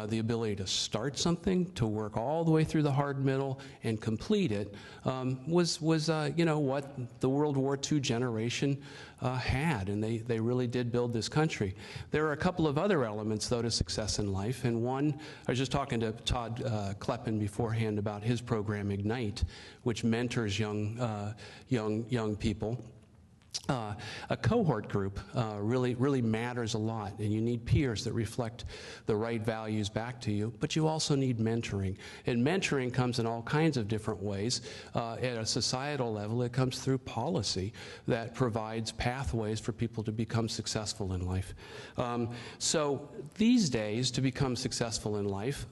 the ability to start something, to work all the way through the hard middle and complete it, was what the World War II generation had, and they really did build this country. There are a couple of other elements, though, to success in life, and one, I was just talking to Todd Kleppen beforehand about his program, Ignite, which mentors young people. A cohort group really matters a lot, and you need peers that reflect the right values back to you, but you also need mentoring. And mentoring comes in all kinds of different ways. At a societal level, it comes through policy that provides pathways for people to become successful in life. So these days, to become successful in life,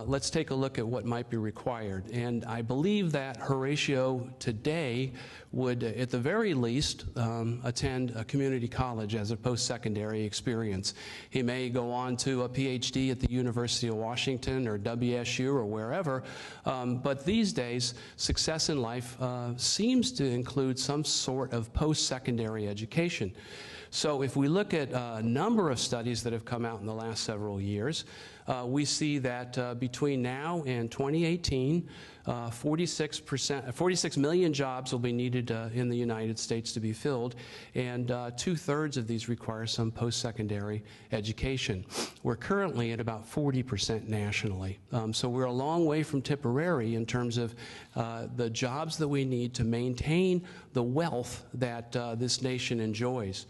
let's take a look at what might be required. And I believe that Horatio today would, at the very least, attend a community college as a post-secondary experience. He may go on to a PhD at the University of Washington or WSU or wherever, but these days, success in life seems to include some sort of post-secondary education. So if we look at a number of studies that have come out in the last several years, we see that between now and 2018, 46 million jobs will be needed in the United States to be filled, and 2/3 of these require some post-secondary education. We're currently at about 40% nationally. So we're a long way from Tipperary in terms of the jobs that we need to maintain the wealth that this nation enjoys.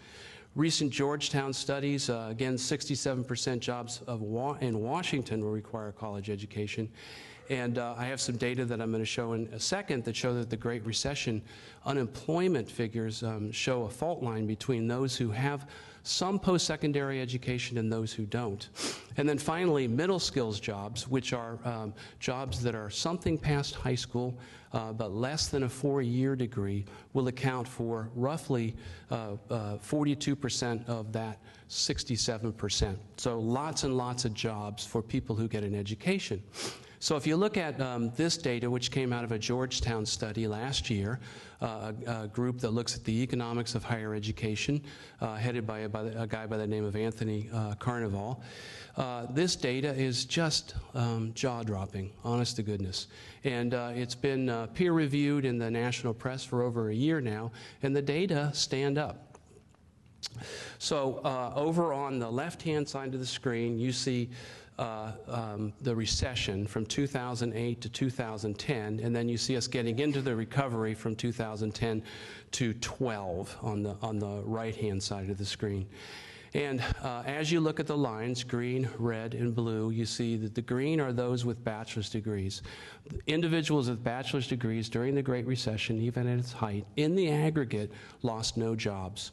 Recent Georgetown studies, again, 67% jobs in Washington will require a college education. And I have some data that I'm going to show in a second that show that the Great Recession unemployment figures show a fault line between those who have some post-secondary education and those who don't. And then finally, middle skills jobs, which are jobs that are something past high school, but less than a 4-year degree, will account for roughly 42% of that 67%. So lots and lots of jobs for people who get an education. So if you look at this data, which came out of a Georgetown study last year, a group that looks at the economics of higher education, headed by a guy by the name of Anthony Carnival, this data is just jaw-dropping, honest to goodness. And it's been peer-reviewed in the national press for over a year now, and the data stand up. So over on the left-hand side of the screen, you see the recession from 2008 to 2010, and then you see us getting into the recovery from 2010 to 12 on the right-hand side of the screen. And as you look at the lines, green, red, and blue, you see that the green are those with bachelor's degrees. Individuals with bachelor's degrees during the Great Recession, even at its height, in the aggregate, lost no jobs.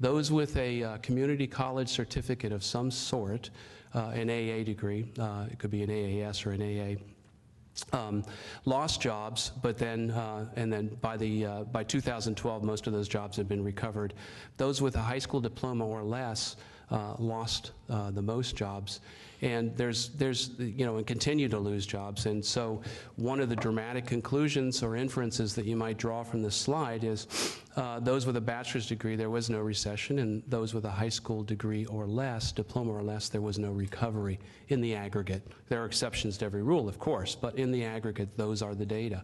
Those with a community college certificate of some sort, an AA degree, it could be an AAS or an AA, lost jobs, but then, and then by 2012, most of those jobs had been recovered. Those with a high school diploma or less lost the most jobs, and there's and continue to lose jobs. And so one of the dramatic conclusions or inferences that you might draw from this slide is those with a bachelor's degree, there was no recession, and those with a high school degree or less, diploma or less, there was no recovery in the aggregate. There are exceptions to every rule, of course, but in the aggregate, those are the data.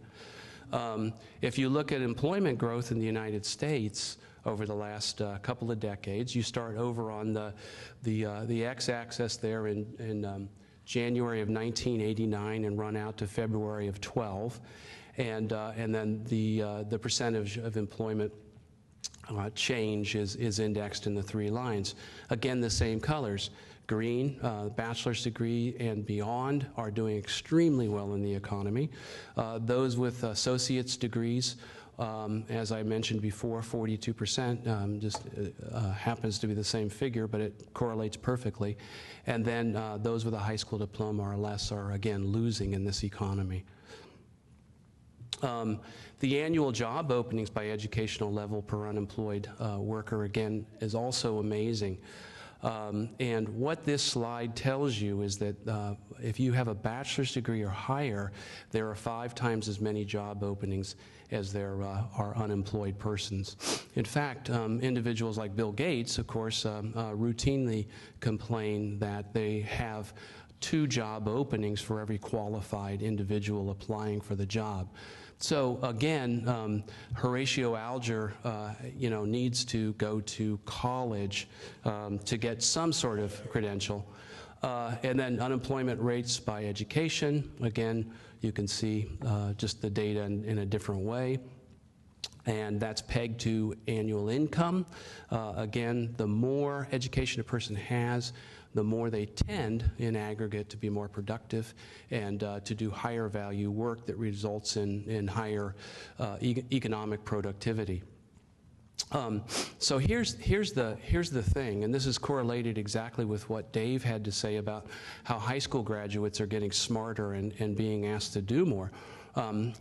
If you look at employment growth in the United States over the last couple of decades, you start over on the x-axis there in January of 1989 and run out to February of 12, and then the percentage of employment change is indexed in the three lines. Again, the same colors. Green, bachelor's degree and beyond are doing extremely well in the economy. Those with associate's degrees, as I mentioned before, 42%, just happens to be the same figure, but it correlates perfectly. And then those with a high school diploma or less are, again, losing in this economy. The annual job openings by educational level per unemployed worker, again, is also amazing. And what this slide tells you is that if you have a bachelor's degree or higher, there are 5 times as many job openings as there are unemployed persons. In fact, individuals like Bill Gates, of course, routinely complain that they have 2 job openings for every qualified individual applying for the job. So again, Horatio Alger, needs to go to college to get some sort of credential. And then unemployment rates by education. Again, you can see just the data in a different way. And that's pegged to annual income. Again, the more education a person has, the more they tend, in aggregate, to be more productive and to do higher value work that results in higher economic productivity. So here's the thing, and this is correlated exactly with what Dave had to say about how high school graduates are getting smarter and being asked to do more,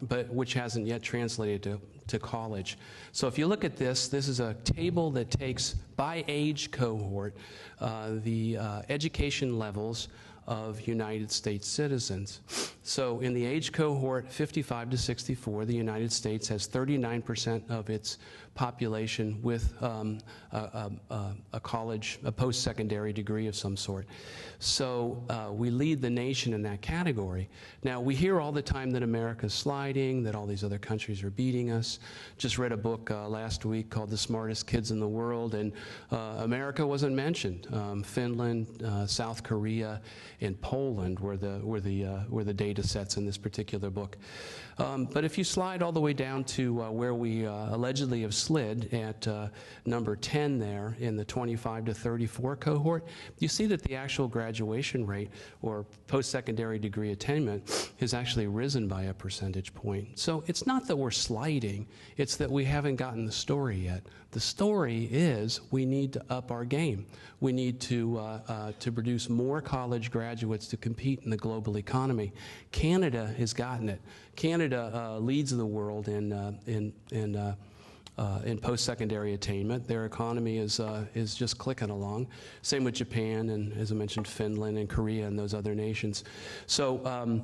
but which hasn't yet translated to college. So if you look at this is a table that takes, by age cohort, the education levels of United States citizens. So in the age cohort 55 to 64, the United States has 39% of its population with a college, a post-secondary degree of some sort. So we lead the nation in that category. Now, we hear all the time that America's sliding, that all these other countries are beating us. Just read a book last week called The Smartest Kids in the World, and America wasn't mentioned. Finland, South Korea, and Poland were the data sets in this particular book. But if you slide all the way down to where we allegedly have slid at number 10 there in the 25 to 34 cohort, you see that the actual graduation rate or post-secondary degree attainment has actually risen by a percentage point. So it's not that we're sliding, it's that we haven't gotten the story yet. The story is we need to up our game. We need to produce more college graduates to compete in the global economy. Canada has gotten it. Canada leads the world in post-secondary attainment. Their economy is just clicking along. Same with Japan and, as I mentioned, Finland and Korea and those other nations. So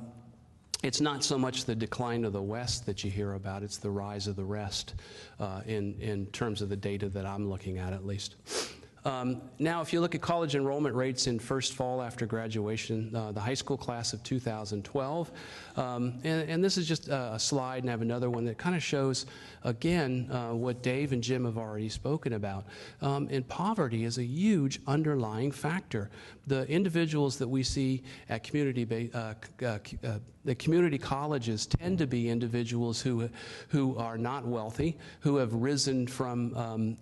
it's not so much the decline of the West that you hear about, it's the rise of the rest in terms of the data that I'm looking at least. Now, if you look at college enrollment rates in first fall after graduation, the high school class of 2012, and this is just a slide, and I have another one that kind of shows, again, what Dave and Jim have already spoken about. And poverty is a huge underlying factor. The individuals that we see at the community colleges tend to be individuals who are not wealthy, who have risen from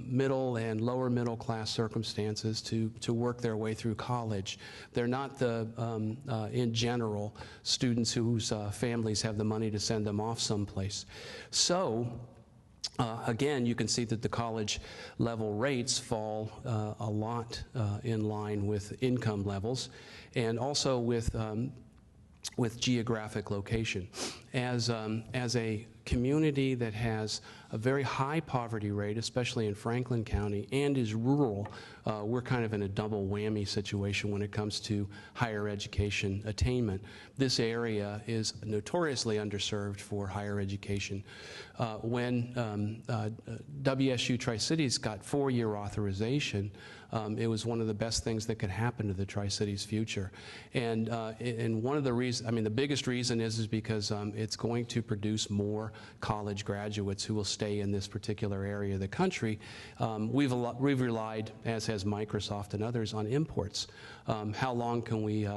middle and lower middle class circumstances to work their way through college. They're not in general, students whose families have the money to send them off someplace. So, again, you can see that the college level rates fall a lot in line with income levels, and also with geographic location. As a community that has a very high poverty rate, especially in Franklin County, and is rural, we're kind of in a double whammy situation when it comes to higher education attainment. This area is notoriously underserved for higher education. When WSU Tri-Cities got 4-year authorization, it was one of the best things that could happen to the Tri-Cities future. And one of the reasons, I mean, the biggest reason is because it's going to produce more college graduates who will stay in this particular area of the country. We've relied, as has Microsoft and others, on imports. How long can we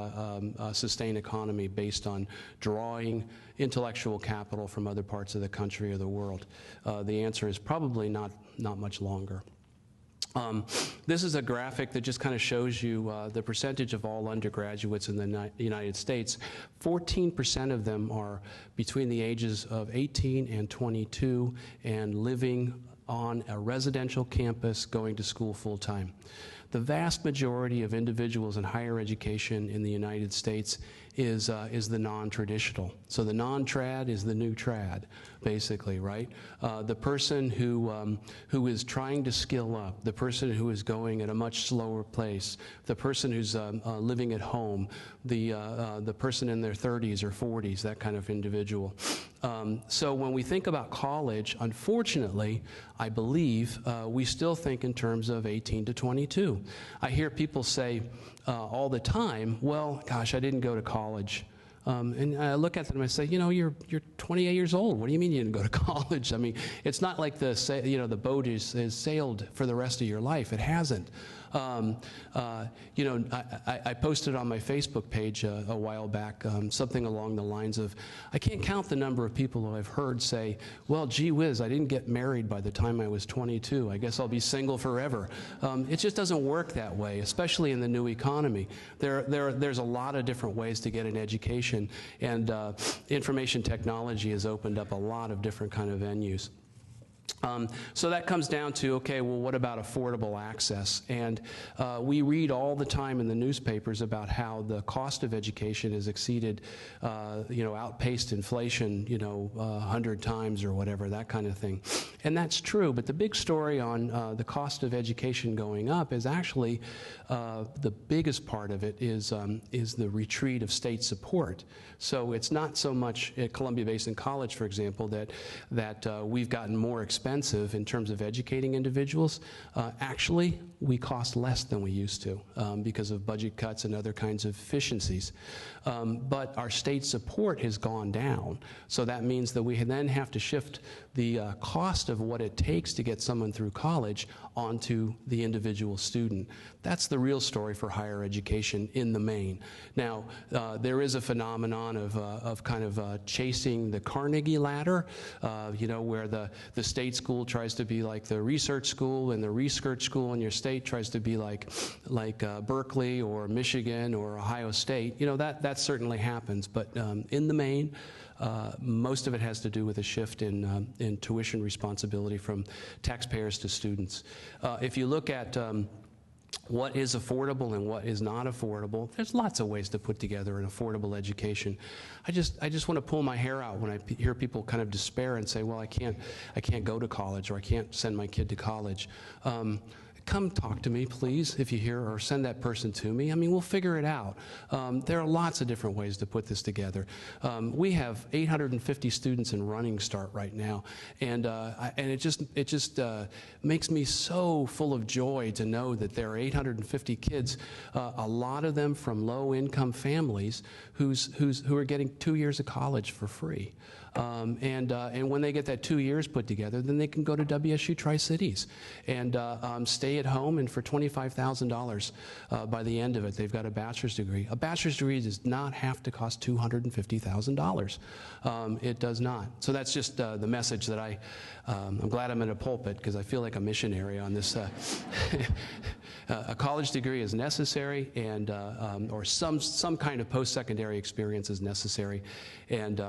sustain economy based on drawing intellectual capital from other parts of the country or the world? The answer is probably not much longer. This is a graphic that just kind of shows you the percentage of all undergraduates in the United States. 14% of them are between the ages of 18 and 22 and living on a residential campus going to school full-time. The vast majority of individuals in higher education in the United States is the non-traditional. So the non-trad is the new trad, basically, right? The person who is trying to skill up, the person who is going at a much slower pace, the person who's living at home, the person in their 30s or 40s, that kind of individual. So when we think about college, unfortunately, I believe we still think in terms of 18 to 22. I hear people say all the time, well, gosh, I didn't go to college. And I look at them and I say, you know, you're 28 years old. What do you mean you didn't go to college? I mean, it's not like the boat is sailed for the rest of your life. It hasn't. You know, I posted on my Facebook page a while back something along the lines of, I can't count the number of people who I've heard say, well, gee whiz, I didn't get married by the time I was 22. I guess I'll be single forever. It just doesn't work that way, especially in the new economy. There's a lot of different ways to get an education, and information technology has opened up a lot of different kind of venues. So that comes down to, okay, well, what about affordable access? And we read all the time in the newspapers about how the cost of education has exceeded, you know, outpaced inflation, you know, 100 times or whatever, that kind of thing. And that's true, but the big story on the cost of education going up is actually the biggest part of it is the retreat of state support. So it's not so much at Columbia Basin College, for example, that we've gotten more expensive in terms of educating individuals. Actually, we cost less than we used to because of budget cuts and other kinds of efficiencies. But our state support has gone down. So that means that we then have to shift the cost of what it takes to get someone through college onto the individual student. That's the real story for higher education in the main. Now, there is a phenomenon of kind of chasing the Carnegie ladder, you know, where the state school tries to be like the research school, and the research school in your state tries to be like Berkeley or Michigan or Ohio State. You know, that certainly happens, but in the main, most of it has to do with a shift in tuition responsibility from taxpayers to students. If you look at what is affordable and what is not affordable, there's lots of ways to put together an affordable education. I just want to pull my hair out when I hear people kind of despair and say, well, I can't go to college, or I can't send my kid to college. come talk to me, please, if you hear, or send that person to me. I mean, we'll figure it out. There are lots of different ways to put this together. We have 850 students in Running Start right now, and it just makes me so full of joy to know that there are 850 kids, a lot of them from low-income families, who are getting 2 years of college for free. And when they get that 2 years put together, then they can go to WSU Tri-Cities and stay at home, and for $25,000 by the end of it, they've got a bachelor's degree. A bachelor's degree does not have to cost $250,000. It does not. So that's just the message that I'm glad I'm in a pulpit, because I feel like a missionary on this. A college degree is necessary, and or some kind of post-secondary experience is necessary, and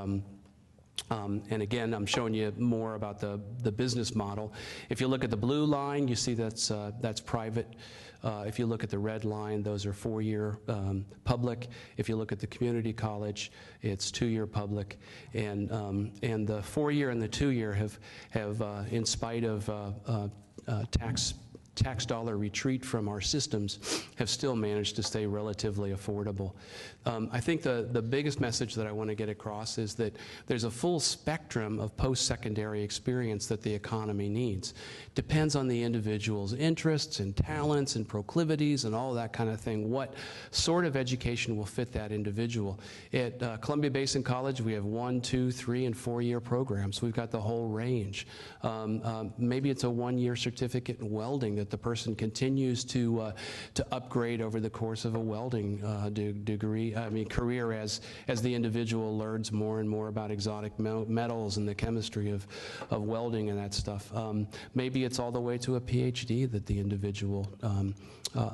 again, I'm showing you more about the business model. If you look at the blue line, you see that's private. If you look at the red line, those are 4-year public. If you look at the community college, it's 2-year public. And the 4-year and the 2-year have in spite of tax dollar retreat from our systems, have still managed to stay relatively affordable. I think the biggest message that I want to get across is that there's a full spectrum of post-secondary experience that the economy needs. Depends on the individual's interests and talents and proclivities and all that kind of thing, what sort of education will fit that individual. At Columbia Basin College, we have 1-, 2-, 3-, and 4-year programs. We've got the whole range. Maybe it's a 1-year certificate in welding that the person continues to upgrade over the course of a welding career as the individual learns more and more about exotic metals and the chemistry of welding and that stuff. Maybe it's all the way to a PhD that the individual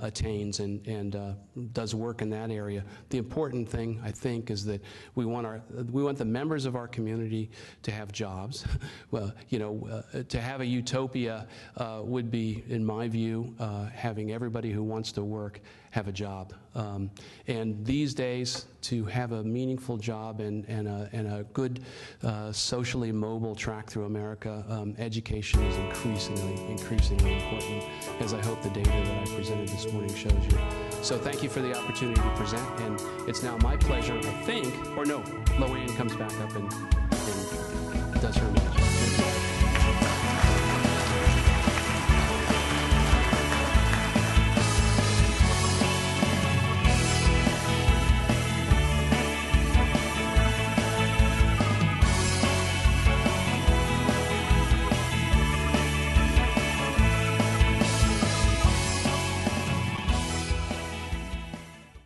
attains and does work in that area. The important thing, I think, is that we want the members of our community to have jobs. Well, to have a utopia would be, in my view, having everybody who wants to work have a job. And these days, to have a meaningful job and a good socially mobile track through America, education is increasingly important, as I hope the data that I presented this morning shows you. So thank you for the opportunity to present, and it's now my pleasure, I think, or no, Lois Ann comes back up and does her